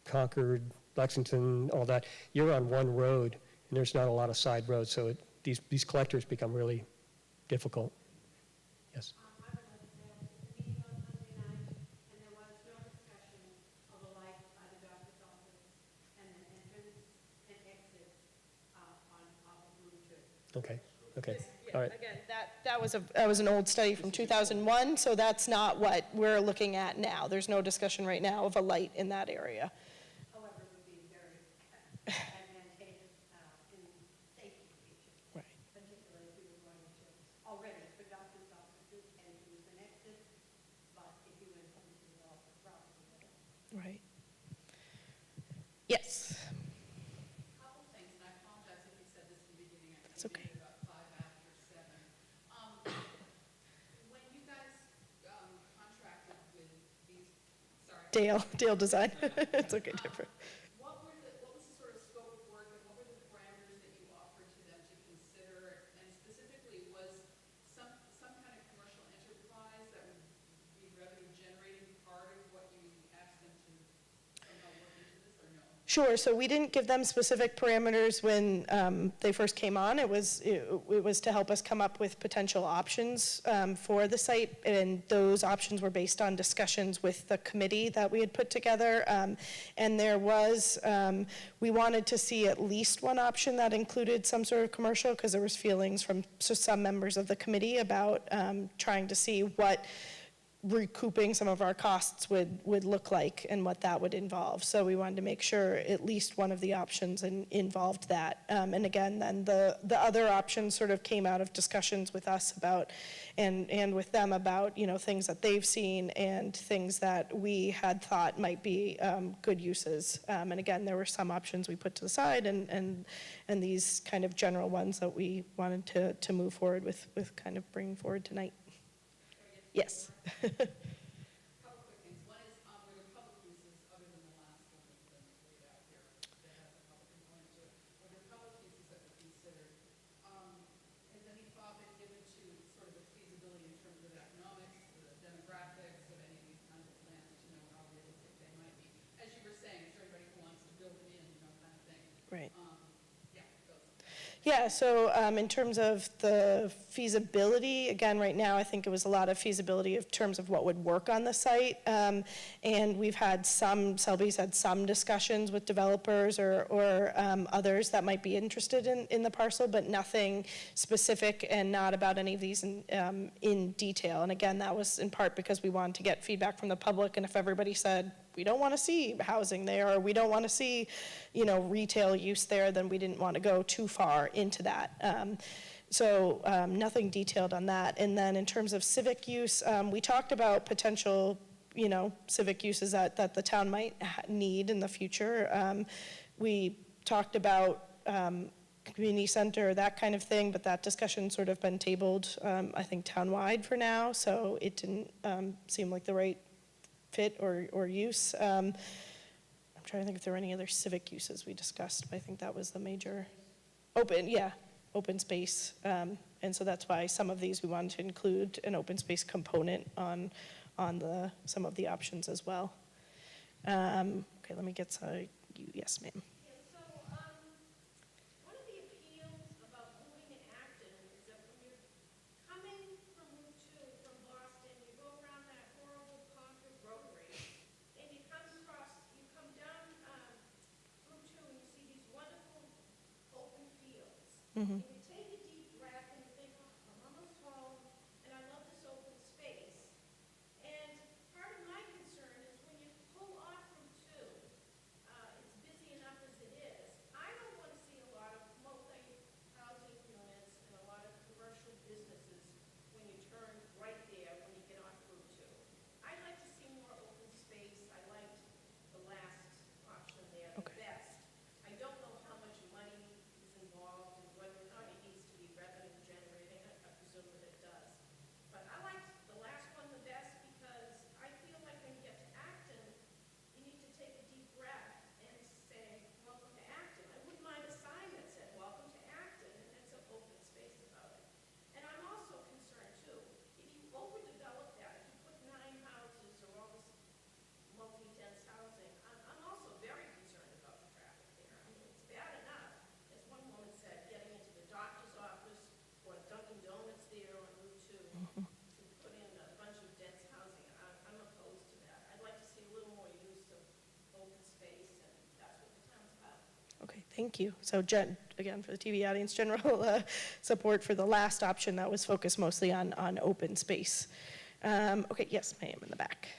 Concord, Lexington, all that, you're on one road, and there's not a lot of side roads, so these collectors become really difficult. Yes? I would like to say, at the meeting on Monday night, and there was no discussion of a light by the doctor's office and an entrance and exit on Route 2. Okay, all right. Again, that was an old study from 2001, so that's not what we're looking at now. There's no discussion right now of a light in that area. However, it would be very advantageous in safety features. Right. Particularly if we were going to, already for doctor's offices and use an exit, but if you were going to develop a property there. Right. Yes. Couple things, and I apologize if you said this in the beginning. I That's think okay. you did about 5 after 7. When you guys contracted with these, sorry. Dale Design. It's okay, different. What was the sort of scope of work and what were the parameters that you offered to them to consider? And specifically, was some kind of commercial enterprise that would be revenue generating part of what you asked them to somehow work into this or no? Sure, so we didn't give them specific parameters when they first came on. It was to help us come up with potential options for the site, and those options were based on discussions with the committee that we had put together. And there was, we wanted to see at least one option that included some sort of commercial, because there was feelings from some members of the committee about trying to see what recouping some of our costs would look like and what that would involve. So we wanted to make sure at least one of the options involved that. And again, then the other options sort of came out of discussions with us about, and with them about, things that they've seen and things that we had thought might be good uses. And again, there were some options we put to the side and these kind of general ones that we wanted to move forward with kind of bringing forward tonight. Yes. Couple quick things. One is, were there public uses other than the last one that's been laid out here that have Yeah, so in terms of the feasibility, again, right now, I think it was a lot of feasibility in terms of what would work on the site. And we've had Selby's had some discussions with developers or others that might be interested in the parcel, but nothing specific and not about any of these in detail. And again, that was in part because we wanted to get feedback from the public, and if everybody said, we don't want to see housing there, or we don't want to see, retail use there, then we didn't want to go too far into that. So nothing detailed on that. And then in terms of civic use, we talked about potential, civic uses that the town might need in the future. We talked about community center, that kind of thing, but that discussion's sort of been tabled, I think, townwide for now, so it didn't seem like the right fit or use. I'm trying to think if there were any other civic uses we discussed, but I think that was the major, open space. And so that's why some of these we wanted to include an open space component on some of the options as well. Okay, let me get to you. Yes, ma'am. Yeah, so, one of the appeals about moving in Acton is that when you're coming from Route 2 from Boston, you go around that horrible Concord rotary, and you come down Route 2 and you see these wonderful open fields. And you take a deep breath and you think, oh, I'm almost home, and I love this open space. And part of my concern is when you pull off Route 2, it's busy enough as it is. I don't want to see a lot of multi-housing units and a lot of commercial businesses when you turn right there when you get off Route 2. I'd like to see more open space. I liked the last option there the best. I don't know how much money is involved and whether or not it needs to be revenue generating. I presume that it does. But I liked the last one the best because I feel like when you get to Acton, you need to take a deep breath and say, welcome to Acton. I wouldn't mind a sign that said, welcome to Acton, and then some open space about it. And I'm also concerned too, if you overdevelop that, if you put 9 houses or all this multi-dense housing, I'm also very concerned about the traffic there. I mean, it's bad enough, as one woman said, getting into the doctor's office or Dunkin' Donuts there on Route 2 to put in a bunch of dense housing. I'm opposed to that. I'd like to see a little more use of open space, and that's what the town's about. Okay, thank you. So again, for the TV audience, general support for the last option that was focused mostly on open space. Okay, yes, ma'am, in the back.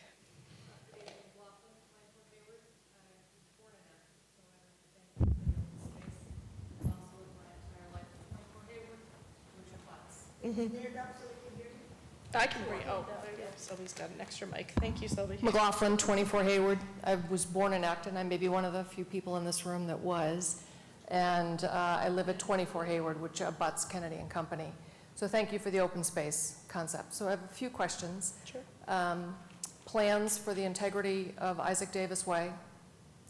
I can read. Oh, there you go. Sylvie's got an extra mic. Thank you, Sylvie. McLaughlin, 24 Hayward. I was born in Acton. I may be one of the few people in this room that was. And I live at 24 Hayward, which abuts Kennedy and Company. So thank you for the open space concept. So I have a few questions. Sure. Plans for the integrity of Isaac Davis Way.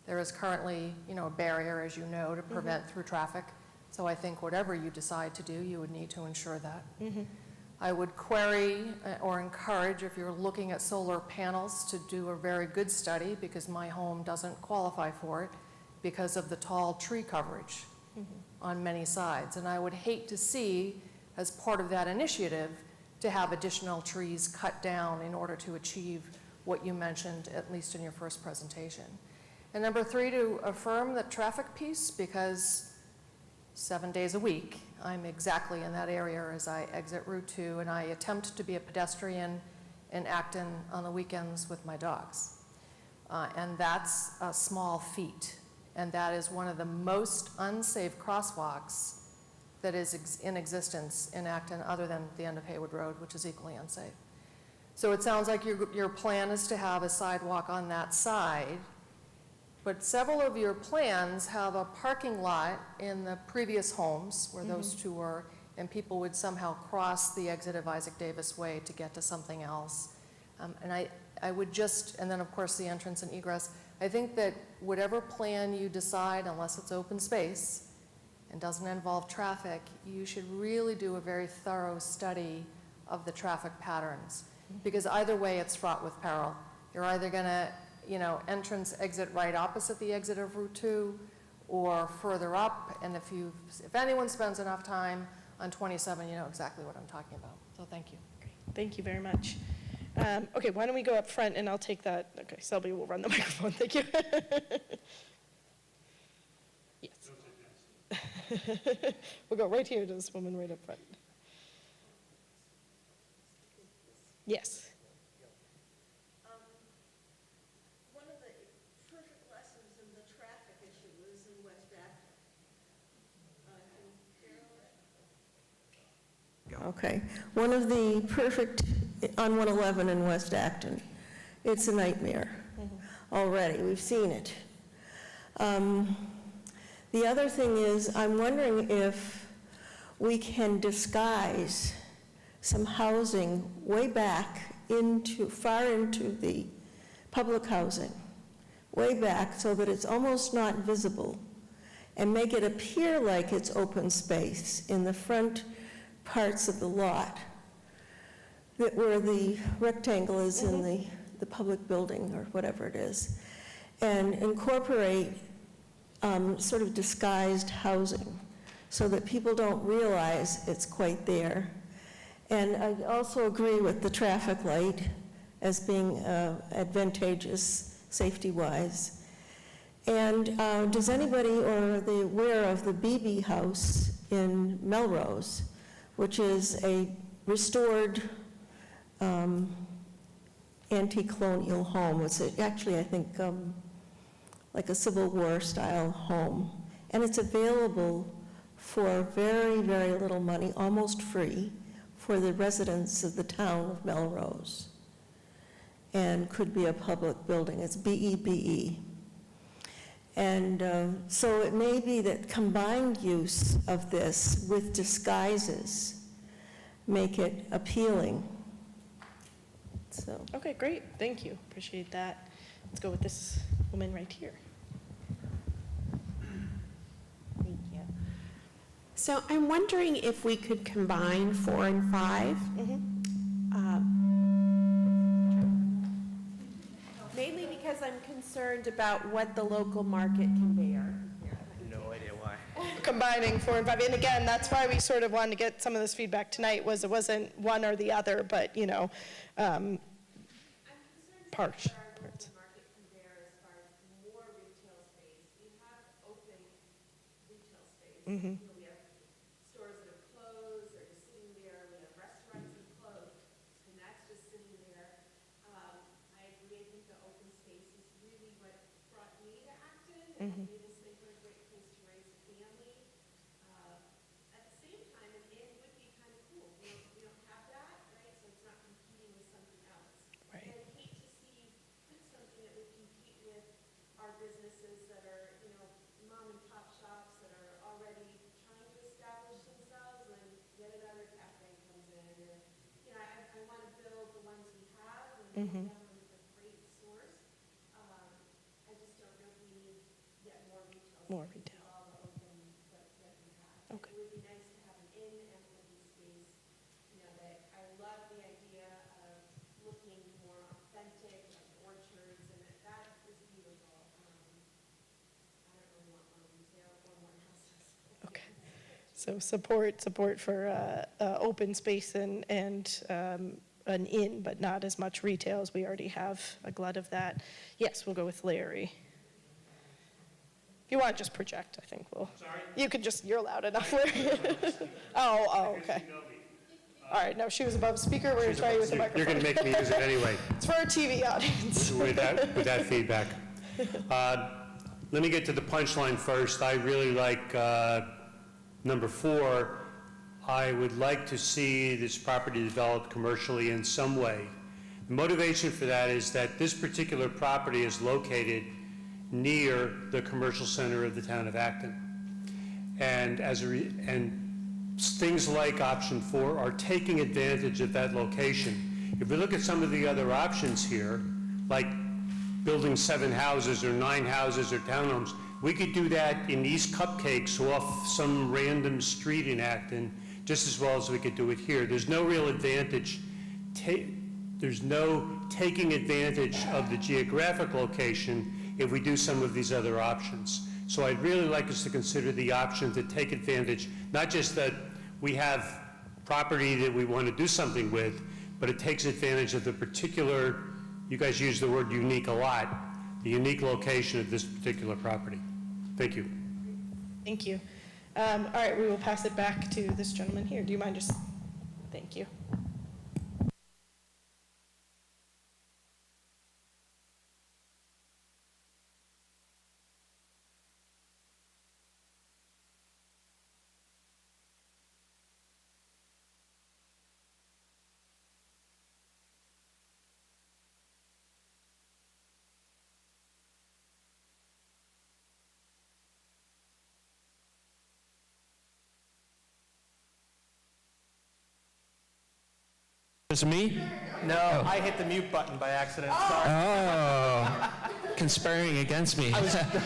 There is currently, a barrier, as you know, to prevent through traffic. So I think whatever you decide to do, you would need to ensure that. I would query or encourage, if you're looking at solar panels, to do a very good study, because my home doesn't qualify for it because of the tall tree coverage on many sides. And I would hate to see, as part of that initiative, to have additional trees cut down in order to achieve what you mentioned, at least in your first presentation. And number 3, to affirm the traffic piece, because 7 days a week, I'm exactly in that area as I exit Route 2, and I attempt to be a pedestrian in Acton on the weekends with my dogs. And that's a small feat. And that is one of the most unsafe crosswalks that is in existence in Acton, other than the end of Hayward Road, which is equally unsafe. So it sounds like your plan is to have a sidewalk on that side, but several of your plans have a parking lot in the previous homes where those two were, and people would somehow cross the exit of Isaac Davis Way to get to something else. And I would just, and then of course the entrance and egress, I think that whatever plan you decide, unless it's open space and doesn't involve traffic, you should really do a very thorough study of the traffic patterns. Because either way, it's fraught with peril. You're either gonna, entrance, exit right opposite the exit of Route 2, or further up, and if anyone spends enough time on 27, you know exactly what I'm talking about. So thank you. Thank you very much. Okay, why don't we go up front and I'll take that. Okay, Selby will run the microphone. Thank you. Yes. We'll go right here to this woman right up front. Yes. One of the perfect lessons in the traffic issue is in West Acton. Okay, one of the perfect, on 111 in West Acton, it's a nightmare already, we've seen it. The other thing is, I'm wondering if we can disguise some housing way back far into the public housing, way back, so that it's almost not visible, and make it appear like it's open space in the front parts of the lot, where the rectangle is in the public building or whatever it is, and incorporate sort of disguised housing so that people don't realize it's quite there. And I also agree with the traffic light as being advantageous safety-wise. And does anybody, or are they aware of the BB House in Melrose, which is a restored anti-colonial home? It's actually, I think, like a Civil War style home. And it's available for very, very little money, almost free, for the residents of the town of Melrose. And could be a public building. It's BEBE. And so it may be that combined use of this with disguises make it appealing. So. Okay, great. Thank you. Appreciate that. Let's go with this woman right here. Thank you. So I'm wondering if we could combine 4 and 5. Mainly because I'm concerned about what the local market can bear. No idea why. Combining 4 and 5, and again, that's why we sort of wanted to get some of this feedback tonight, was it wasn't one or the other, but, you know, I'm concerned parts. about what our local market can bear as far as more retail space. We have open retail space. You know, we have stores that have closed, they're just sitting there. We have restaurants that have closed, and that's just sitting there. I agree, I think the open space is really what brought me to Acton, and made us think what a great place to raise a family. At the same time, an inn would be kind of cool. We don't have that, right? So it's not competing with something else. Right. And I'd hate to see something that would compete with our businesses that are, you know, mom and pop shops that are already trying to establish themselves, and yet another cafe comes in. Or, you know, I want to build the ones we have and make them a great source. I just don't know if we need yet more retail. More space retail. with all the open that we have. Okay. It would be nice to have an inn and open space. You know, that I love the idea of looking more authentic, like orchards, and that is beautiful. I don't really want more retail or more houses. Okay. So support for open space and an inn, but not as much retail, as we already have a glut of that. Yes, we'll go with Larry. If you want, just project, I think we'll. Sorry? You could just, you're loud enough. Oh, okay. All right, no, she was above speaker, we're gonna try you with the microphone. You're going to make me use it anyway It's for our TV audience. with that feedback. Let me get to the punchline first. I really like number 4. I would like to see this property developed commercially in some way. The motivation for that is that this particular property is located near the commercial center of the town of Acton. And things like option 4 are taking advantage of that location. If we look at some of the other options here, like building 7 houses or 9 houses or townhomes, we could do that in these cupcakes off some random street in Acton just as well as we could do it here. There's no real advantage. There's no taking advantage of the geographic location if we do some of these other options. So I'd really like us to consider the option to take advantage, not just that we have property that we want to do something with, but it takes advantage of the particular, you guys use the word unique a lot, the unique location of this particular property. Thank you. Thank you. All right, we will pass it back to this gentleman here. Do you mind just, thank you. Is it me? No, I hit the mute button by accident, sorry. Oh, conspiring against me. I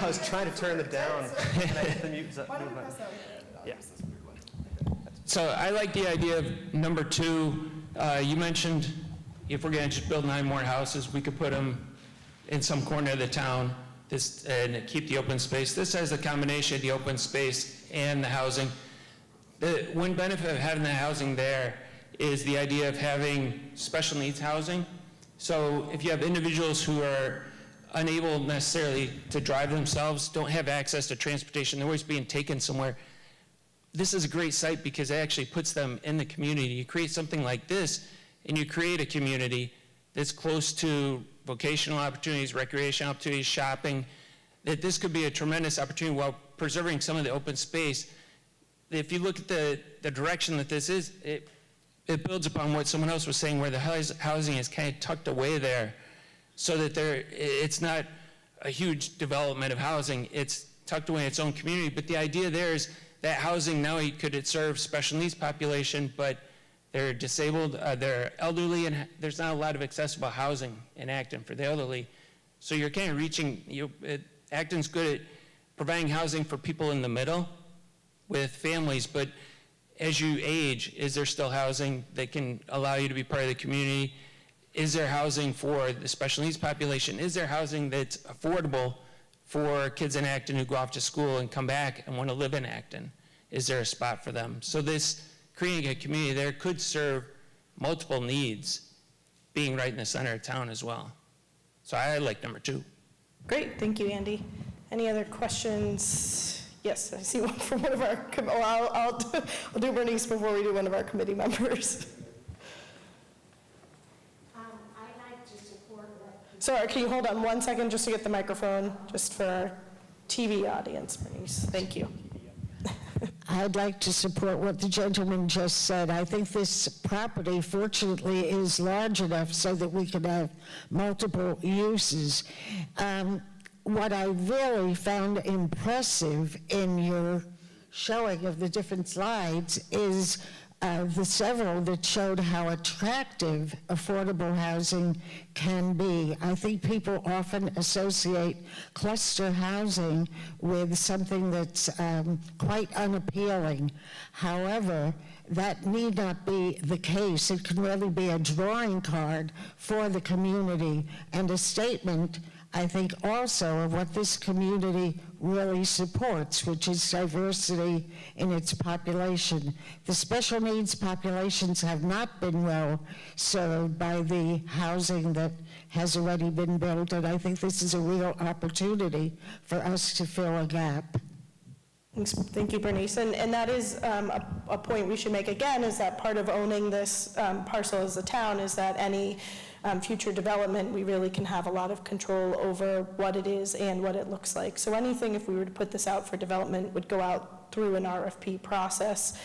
was trying to turn it down, and I hit the mute button. Yeah. So I like the idea of number 2. You mentioned if we're going to just build 9 more houses, we could put them in some corner of the town and keep the open space. This has a combination of the open space and the housing. The one benefit of having the housing there is the idea of having special needs housing. So if you have individuals who are unable necessarily to drive themselves, don't have access to transportation, they're always being taken somewhere, this is a great site because it actually puts them in the community. You create something like this, and you create a community that's close to vocational opportunities, recreation opportunities, shopping, that this could be a tremendous opportunity while preserving some of the open space. If you look at the direction that this is, it builds upon what someone else was saying, where the housing is kind of tucked away there, so that it's not a huge development of housing. It's tucked away in its own community. But the idea there is that housing now could serve special needs population, but they're disabled, they're elderly, and there's not a lot of accessible housing in Acton for the elderly. So you're kind of reaching, Acton's good at providing housing for people in the middle with families, but as you age, is there still housing that can allow you to be part of the community? Is there housing for the special needs population? Is there housing that's affordable for kids in Acton who go off to school and come back and want to live in Acton? Is there a spot for them? So this, creating a community there could serve multiple needs, being right in the center of town as well. So I like number 2. Great, thank you, Andy. Any other questions? Yes, I see one from one of our, I'll do Bernice before we do one of our committee members. I'd like to support what... Sorry, can you hold on 1 second just to get the microphone, just for our TV audience, Bernice? Thank you. I'd like to support what the gentleman just said. I think this property, fortunately, is large enough so that we can have multiple uses. What I really found impressive in your showing of the different slides is the several that showed how attractive affordable housing can be. I think people often associate cluster housing with something that's quite unappealing. However, that need not be the case. It can really be a drawing card for the community and a statement, I think, also of what this community really supports, which is diversity in its population. The special needs populations have not been well served by the housing that has already been built, and I think this is a real opportunity for us to fill a gap. Thank you, Bernice. And that is a point we should make again, is that part of owning this parcel as a town is that any future development, we really can have a lot of control over what it is and what it looks like. So anything, if we were to put this out for development, would go out through an RFP process.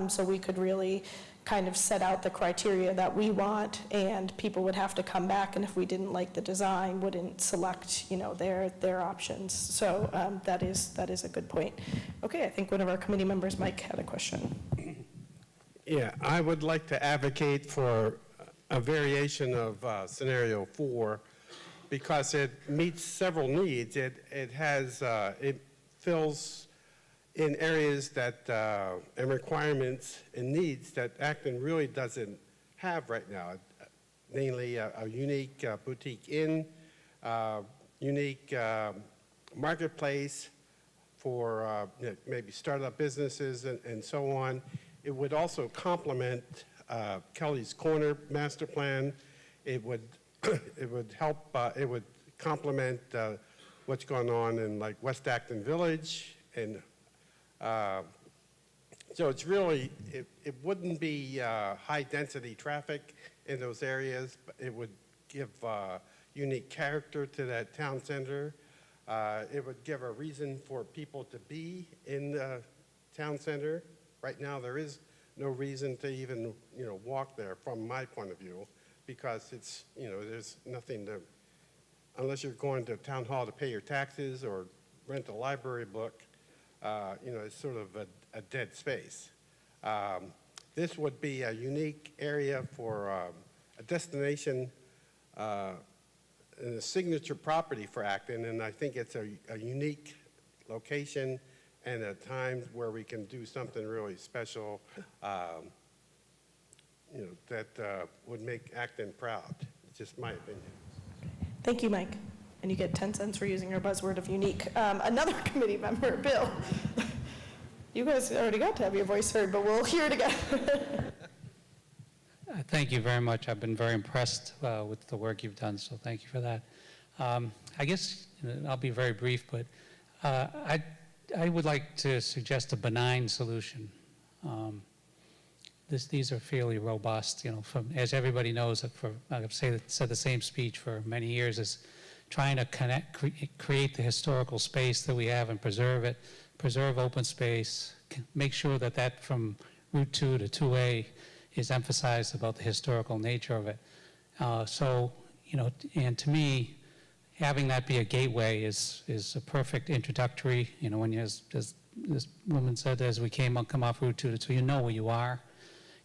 So we could really kind of set out the criteria that we want, and people would have to come back, and if we didn't like the design, wouldn't select, their options. So that is a good point. Okay, I think one of our committee members, Mike, had a question. Yeah, I would like to advocate for a variation of scenario 4 because it meets several needs. It fills in areas that and requirements and needs that Acton really doesn't have right now, namely a unique boutique inn, unique marketplace, for maybe startup businesses and so on. It would also complement Kelly's Corner master plan. It would it would help. It would complement what's going on in like West Acton Village, and so it's really it wouldn't be high density traffic in those areas, but it would give unique character to that town center. It would give a reason for people to be in the town center. Right now, there is no reason to even, walk there from my point of view, because it's, there's nothing to, unless you're going to town hall to pay your taxes or rent a library book, it's sort of a dead space. This would be a unique area for a destination and a signature property for Acton, and I think it's a unique location and a time where we can do something really special, that would make Acton proud. It's just my opinion. Thank you, Mike. And you get 10 cents for using our buzzword of unique. Another committee member, Bill. You guys already got to have your voice heard, but we'll hear it again. Thank you very much. I've been very impressed with the work you've done, so thank you for that. I guess I'll be very brief, but I would like to suggest a benign solution. These are fairly robust, as everybody knows, I've said the same speech for many years, is trying to create the historical space that we have and preserve it, preserve open space, make sure that from Route 2 to 2A is emphasized about the historical nature of it. And to me, having that be a gateway is a perfect introductory, when as this woman said, as we come off Route 2 to 2, you know where you are,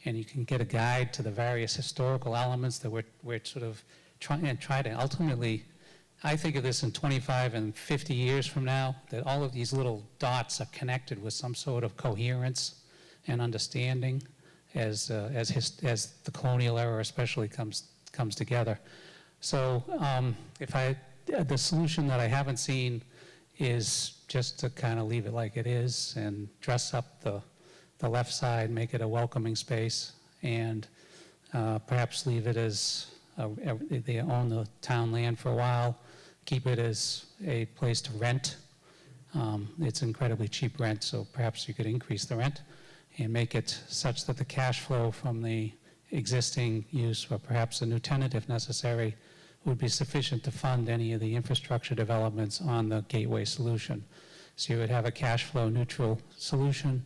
and you can get a guide to the various historical elements that we're sort of try to ultimately, I think of this in 25 and 50 years from now, that all of these little dots are connected with some sort of coherence and understanding as the colonial era especially comes together. So the solution that I haven't seen is just to kind of leave it like it is and dress up the left side, make it a welcoming space, and perhaps leave it as they own the town land for a while, keep it as a place to rent. It's incredibly cheap rent, so perhaps you could increase the rent and make it such that the cash flow from the existing use, or perhaps a new tenant if necessary, would be sufficient to fund any of the infrastructure developments on the gateway solution. So you would have a cash flow neutral solution,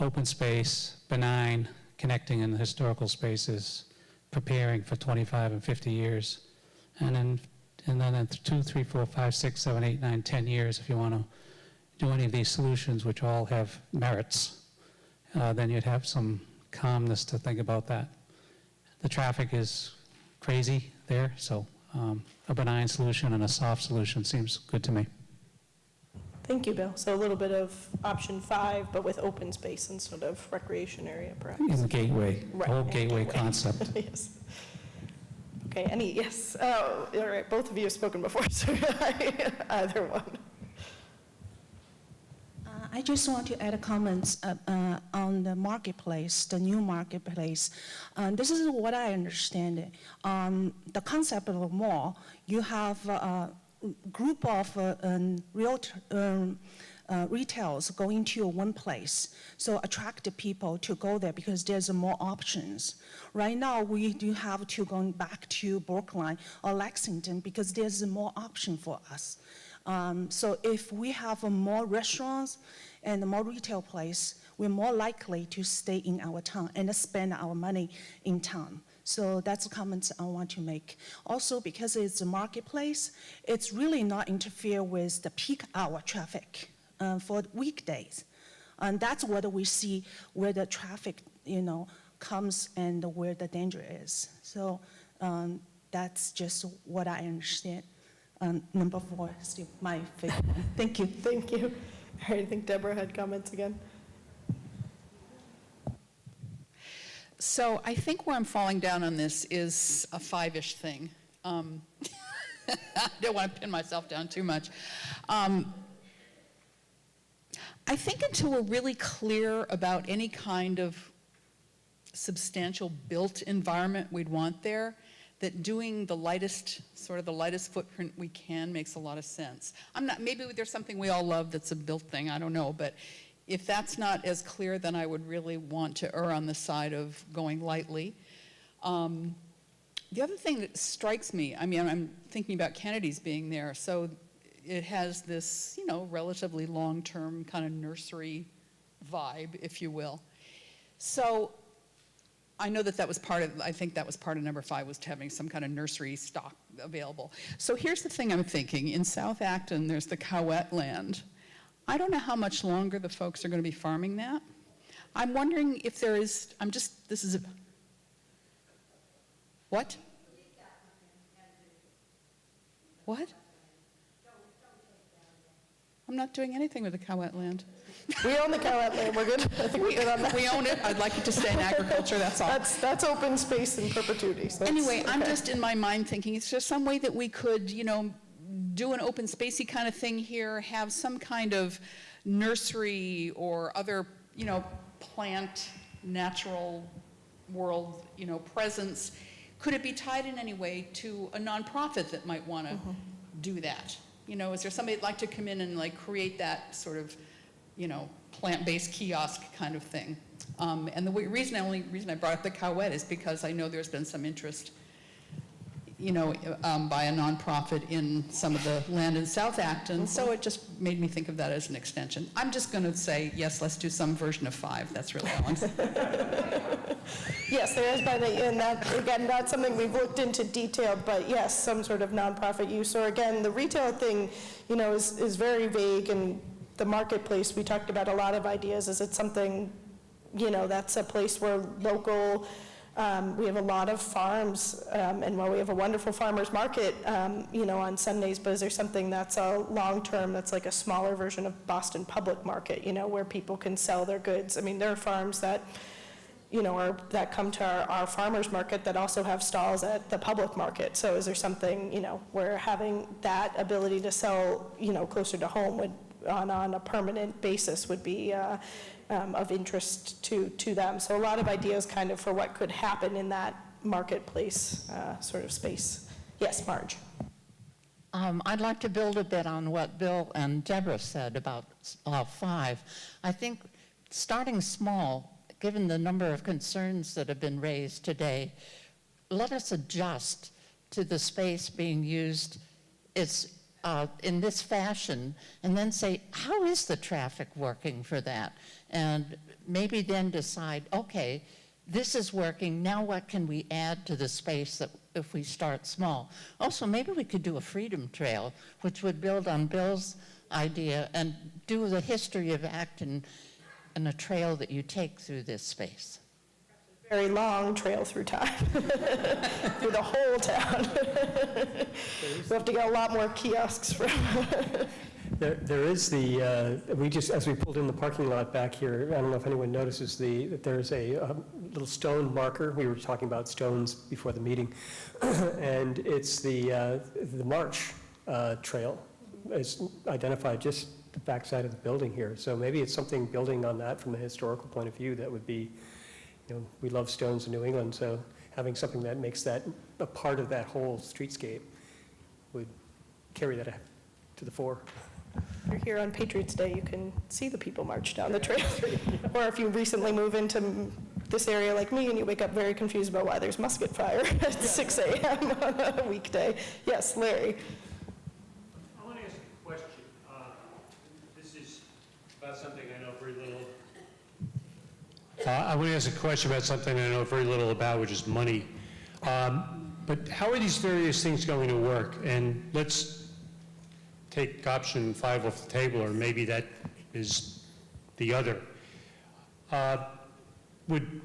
open space, benign, connecting in the historical spaces, preparing for 25 and 50 years. And then in 2, 3, 4, 5, 6, 7, 8, 9, 10 years, if you want to do any of these solutions, which all have merits, then you'd have some calmness to think about that. The traffic is crazy there, so a benign solution and a soft solution seems good to me. Thank you, Bill. So a little bit of option 5, but with open space instead of recreation area, perhaps. In the gateway, Right, the whole in the gateway gateway. concept. Yes. Okay, yes. Oh, all right, both of you have spoken before, so either one. I just want to add comments on the marketplace, the new marketplace. This is what I understand. The concept of a mall, you have a group of retails going to one place, so attract the people to go there because there's more options. Right now, we do have to go back to Brookline or Lexington because there's more option for us. So if we have more restaurants and more retail place, we're more likely to stay in our town and spend our money in town. So that's the comments I want to make. Also, because it's a marketplace, it's really not interfere with the peak hour traffic for weekdays. And that's what we see where the traffic, comes and where the danger is. So that's just what I understand. Number 4 is still my favorite. Thank you. Thank you. All right, I think Deborah had comments again. So I think where I'm falling down on this is a 5-ish thing. I don't want to pin myself down too much. I think until we're really clear about any kind of substantial built environment we'd want there, that doing the lightest footprint we can makes a lot of sense. Maybe there's something we all love that's a built thing, I don't know, but if that's not as clear, then I would really want to err on the side of going lightly. The other thing that strikes me, I mean, I'm thinking about Kennedy's being there, so it has this, relatively long-term kind of nursery vibe, if you will. So I know that was part of, I think that was part of number 5, was having some kind of nursery stock available. So here's the thing I'm thinking. In South Acton, there's the Cowette land. I don't know how much longer the folks are going to be farming that. I'm wondering if there is, what? What? I'm not doing anything with the Cowette land. We own the Cowette land, we're good. I think we're good on that. We own it. I'd like it to stay in agriculture, that's all. That's open space in perpetuity. So Anyway, I'm okay. just in my mind thinking, is there some way that we could, do an open spacey kind of thing here, have some kind of nursery or other, plant, natural world, presence? Could it be tied in any way to a nonprofit that might want to do that? Is there somebody that'd like to come in and create that sort of, plant-based kiosk kind of thing? And the only reason I brought up the Cowette is because I know there's been some interest, by a nonprofit in some of the land in South Acton, so it just made me think of that as an extension. I'm just going to say, yes, let's do some version of 5. That's really all I'm saying. Yes, there has been, and that, again, not something we've looked into detail, but yes, some sort of nonprofit use. Or again, the retail thing, is very vague, and the marketplace, we talked about a lot of ideas. Is it something, that's a place where local, we have a lot of farms, and while we have a wonderful farmers market, on Sundays, but is there something that's a long-term, that's like a smaller version of Boston Public Market, where people can sell their goods? I mean, there are farms that, that come to our farmers market that also have stalls at the public market. So is there something, where having that ability to sell, closer to home would, on a permanent basis, would be of interest to them. So a lot of ideas kind of for what could happen in that marketplace sort of space. Yes, Marge. I'd like to build a bit on what Bill and Deborah said about 5. I think starting small, given the number of concerns that have been raised today, let us adjust to the space being used in this fashion, and then say, how is the traffic working for that? And maybe then decide, okay, this is working, now what can we add to the space that if we start small? Also, maybe we could do a freedom trail, which would build on Bill's idea and do the history of Acton and a trail that you take through this space. Very long trail through time, through the whole town. We'll have to get a lot more kiosks from. There is as we pulled in the parking lot back here, I don't know if anyone notices that there's a little stone marker. We were talking about stones before the meeting. And it's the March Trail. It's identified just the backside of the building here. So maybe it's something building on that from a historical point of view that would be, we love stones in New England, so having something that makes that a part of that whole streetscape would carry that to the fore. If you're here on Patriots Day, you can see the people march down the trail. Or if you recently move into this area like me and you wake up very confused about why there's musket fire at 6 a.m. on a weekday. Yes, Larry. I want to ask a question. This is about something I know very little. I want to ask a question about something I know very little about, which is money. But how are these various things going to work? And let's take option 5 off the table, or maybe that is the other. Would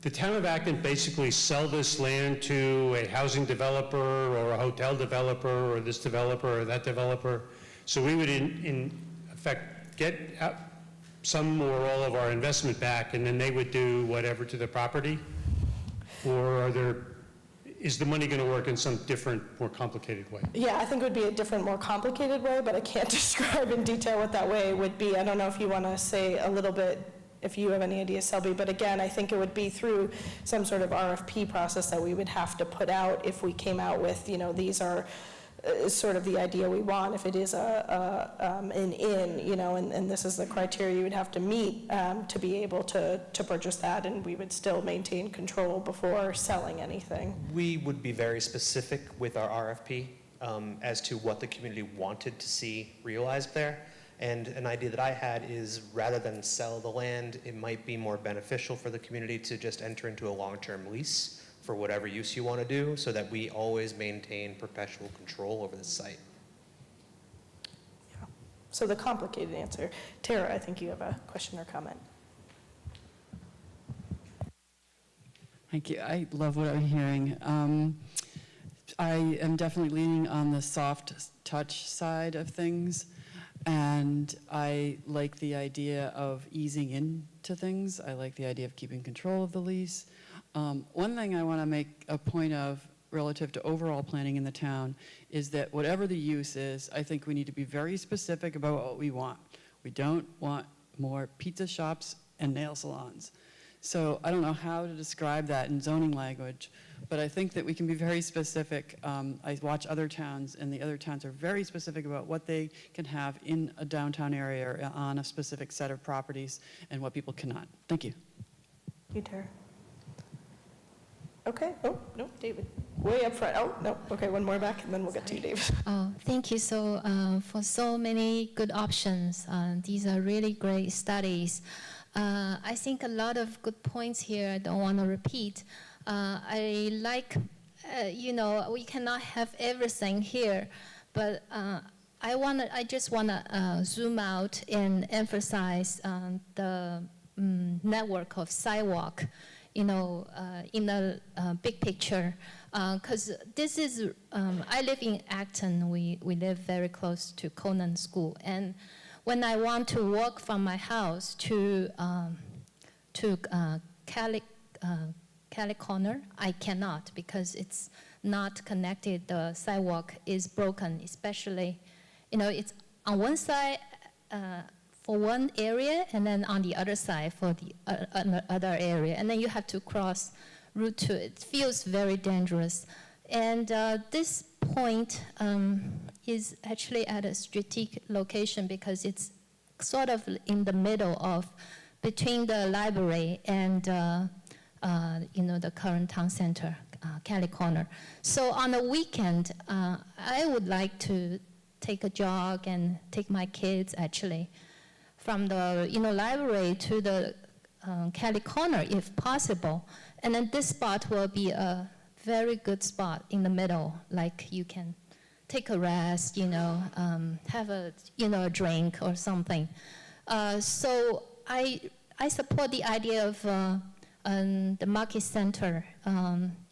the town of Acton basically sell this land to a housing developer or a hotel developer or this developer or that developer? So we would in effect get some or all of our investment back, and then they would do whatever to the property? Or is the money going to work in some different, more complicated way? Yeah, I think it would be a different, more complicated way, but I can't describe in detail what that way would be. I don't know if you want to say a little bit, if you have any ideas, Selby, but again, I think it would be through some sort of RFP process that we would have to put out if we came out with, these are sort of the idea we want. If it is an inn, and this is the criteria you would have to meet to be able to purchase that, and we would still maintain control before selling anything. We would be very specific with our RFP as to what the community wanted to see realized there. And an idea that I had is rather than sell the land, it might be more beneficial for the community to just enter into a long-term lease for whatever use you want to do, so that we always maintain perpetual control over the site. Yeah. So the complicated answer. Tara, I think you have a question or comment. Thank you. I love what I'm hearing. I am definitely leaning on the soft touch side of things, and I like the idea of easing into things. I like the idea of keeping control of the lease. One thing I want to make a point of relative to overall planning in the town is that whatever the use is, I think we need to be very specific about what we want. We don't want more pizza shops and nail salons. So I don't know how to describe that in zoning language, but I think that we can be very specific. I watch other towns, and the other towns are very specific about what they can have in a downtown area or on a specific set of properties and what people cannot. Thank you. You, Tara. Okay. Oh, no, David. Way up front. Oh, no. Okay, one more back, and then we'll get to you, David. Oh, thank you. So for so many good options, these are really great studies. I think a lot of good points here I don't want to repeat. I like, we cannot have everything here, but I just want to zoom out and emphasize the network of sidewalk, in the big picture. Because this is, I live in Acton. We live very close to Conan School. And when I want to walk from my house to Cali Corner, I cannot because it's not connected. The sidewalk is broken, especially, it's on one side for one area, and then on the other side for the other area. And then you have to cross Route 2. It feels very dangerous. And this point is actually at a strategic location because it's sort of in the middle of between the library and the current town center, Cali Corner. So on a weekend, I would like to take a jog and take my kids actually from the library to the Cali Corner if possible. And then this spot will be a very good spot in the middle, like you can take a rest, have a a drink or something. So I support the idea of the market center.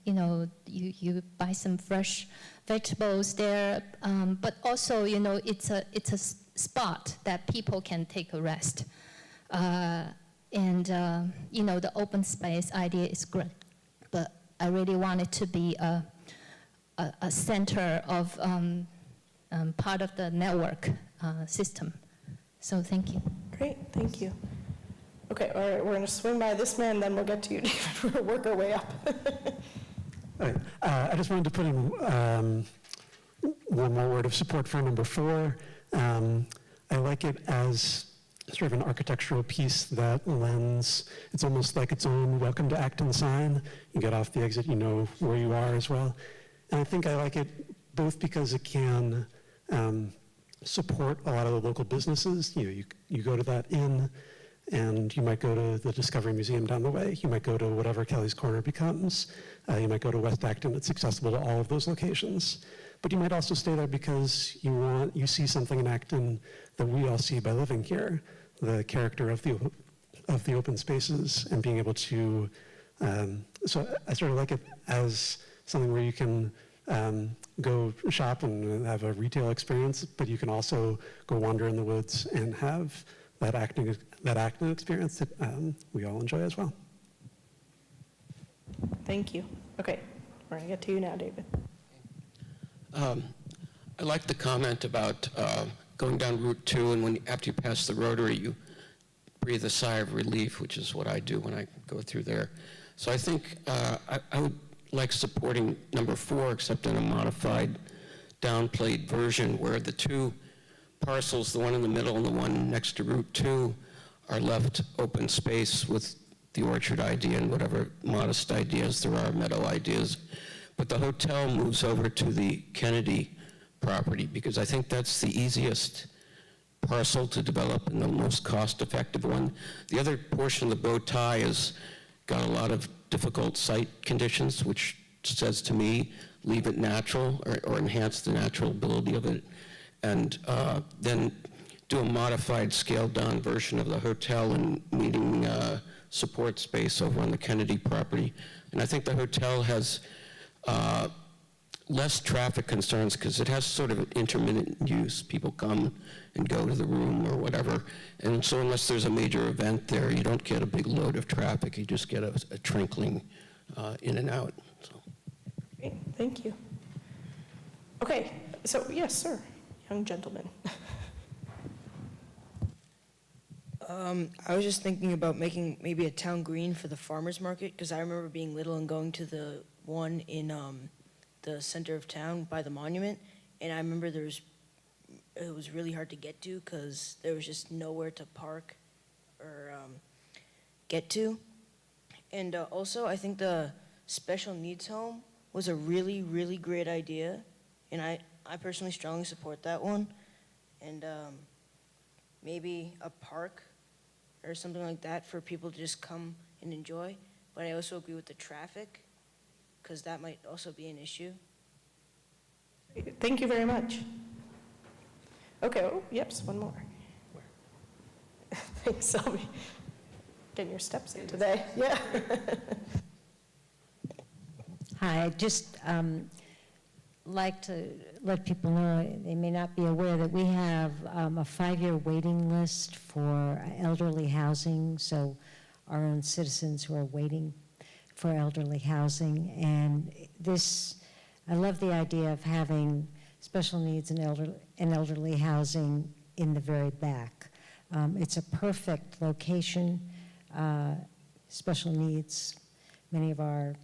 You buy some fresh vegetables there, but also it's a spot that people can take a rest. And the open space idea is great, but I really want it to be a center of part of the network system. So thank you. Great, thank you. Okay, all right, we're going to swing by this man, then we'll get to you, David. We'll work our way up. All right. I just wanted to put in one more word of support for number 4. I like it as sort of an architectural piece that lends, it's almost like its own welcome to Acton sign. You get off the exit, you know where you are as well. And I think I like it both because it can support a lot of the local businesses. You go to that inn, and you might go to the Discovery Museum down the way. You might go to whatever Kelly's Corner becomes. You might go to West Acton. It's accessible to all of those locations. But you might also stay there because you see something in Acton that we all see by living here, the character of the open spaces and being able to, so I sort of like it as something where you can go shop and have a retail experience, but you can also go wander in the woods and have that Acton experience that we all enjoy as well. Thank you. Okay, We're going to get to you now, David. I like the comment about going down Route 2, and after you pass the rotary, you breathe a sigh of relief, which is what I do when I go through there. So I think I would like supporting number 4, except in a modified, downplayed version where the two parcels, the one in the middle and the one next to Route 2, are left open space with the orchard idea and whatever modest ideas there are, meadow ideas. But the hotel moves over to the Kennedy property because I think that's the easiest parcel to develop and the most cost-effective one. The other portion of the bow tie has got a lot of difficult site conditions, which says to me, leave it natural or enhance the natural ability of it, and then do a modified, scaled-down version of the hotel and meeting support space over on the Kennedy property. And I think the hotel has less traffic concerns because it has sort of an intermittent use. People come and go to the room or whatever. And so unless there's a major event there, you don't get a big load of traffic. You just get a trickling in and out. So. Great, thank you. Okay, so yes, sir, young gentleman. I was just thinking about making maybe a town green for the farmer's market, because I remember being little and going to the one in the center of town by the monument, and I remember it was really hard to get to because there was just nowhere to park or get to. And also, I think the special needs home was a really, really great idea, and I personally strongly support that one. And maybe a park or something like that for people to just come and enjoy. But I also agree with the traffic, because that might also be an issue. Thank you very much. Okay, oh, yep, one more. Thanks, Selby. Getting your steps in today, yeah. Hi, I'd just like to let people know, they may not be aware, that we have a 5-year waiting list for elderly housing, so our own citizens who are waiting for elderly housing. And this, I love the idea of having special needs and elderly housing in the very back. It's a perfect location. Special needs, many of our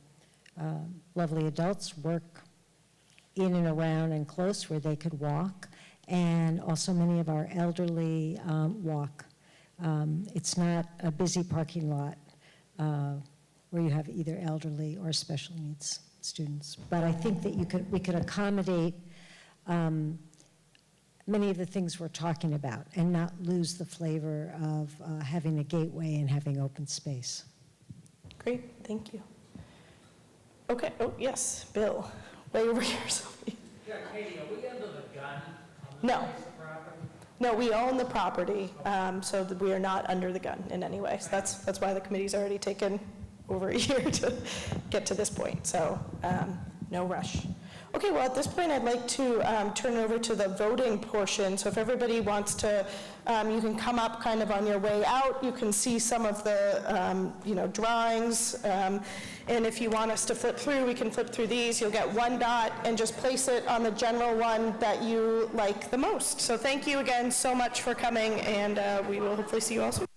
lovely adults work in and around and close where they could walk, and also many of our elderly walk. It's not a busy parking lot where you have either elderly or special needs students. But I think that we could accommodate many of the things we're talking about and not lose the flavor of having a gateway and having open space. Great, thank you. Okay, oh, yes, Bill, way over here, Sophie. Yeah, Katie, are we under the gun on the No. piece of property? No, we own the property, so that we are not under the gun in any way. So that's why the committee's already taken over a year to get to this point, so no rush. Okay, well, at this point, I'd like to turn it over to the voting portion. So if everybody wants to, you can come up kind of on your way out. You can see some of the, drawings. And if you want us to flip through, we can flip through these. You'll get one dot and just place it on the general one that you like the most. So thank you again so much for coming, and we will hopefully see you all soon.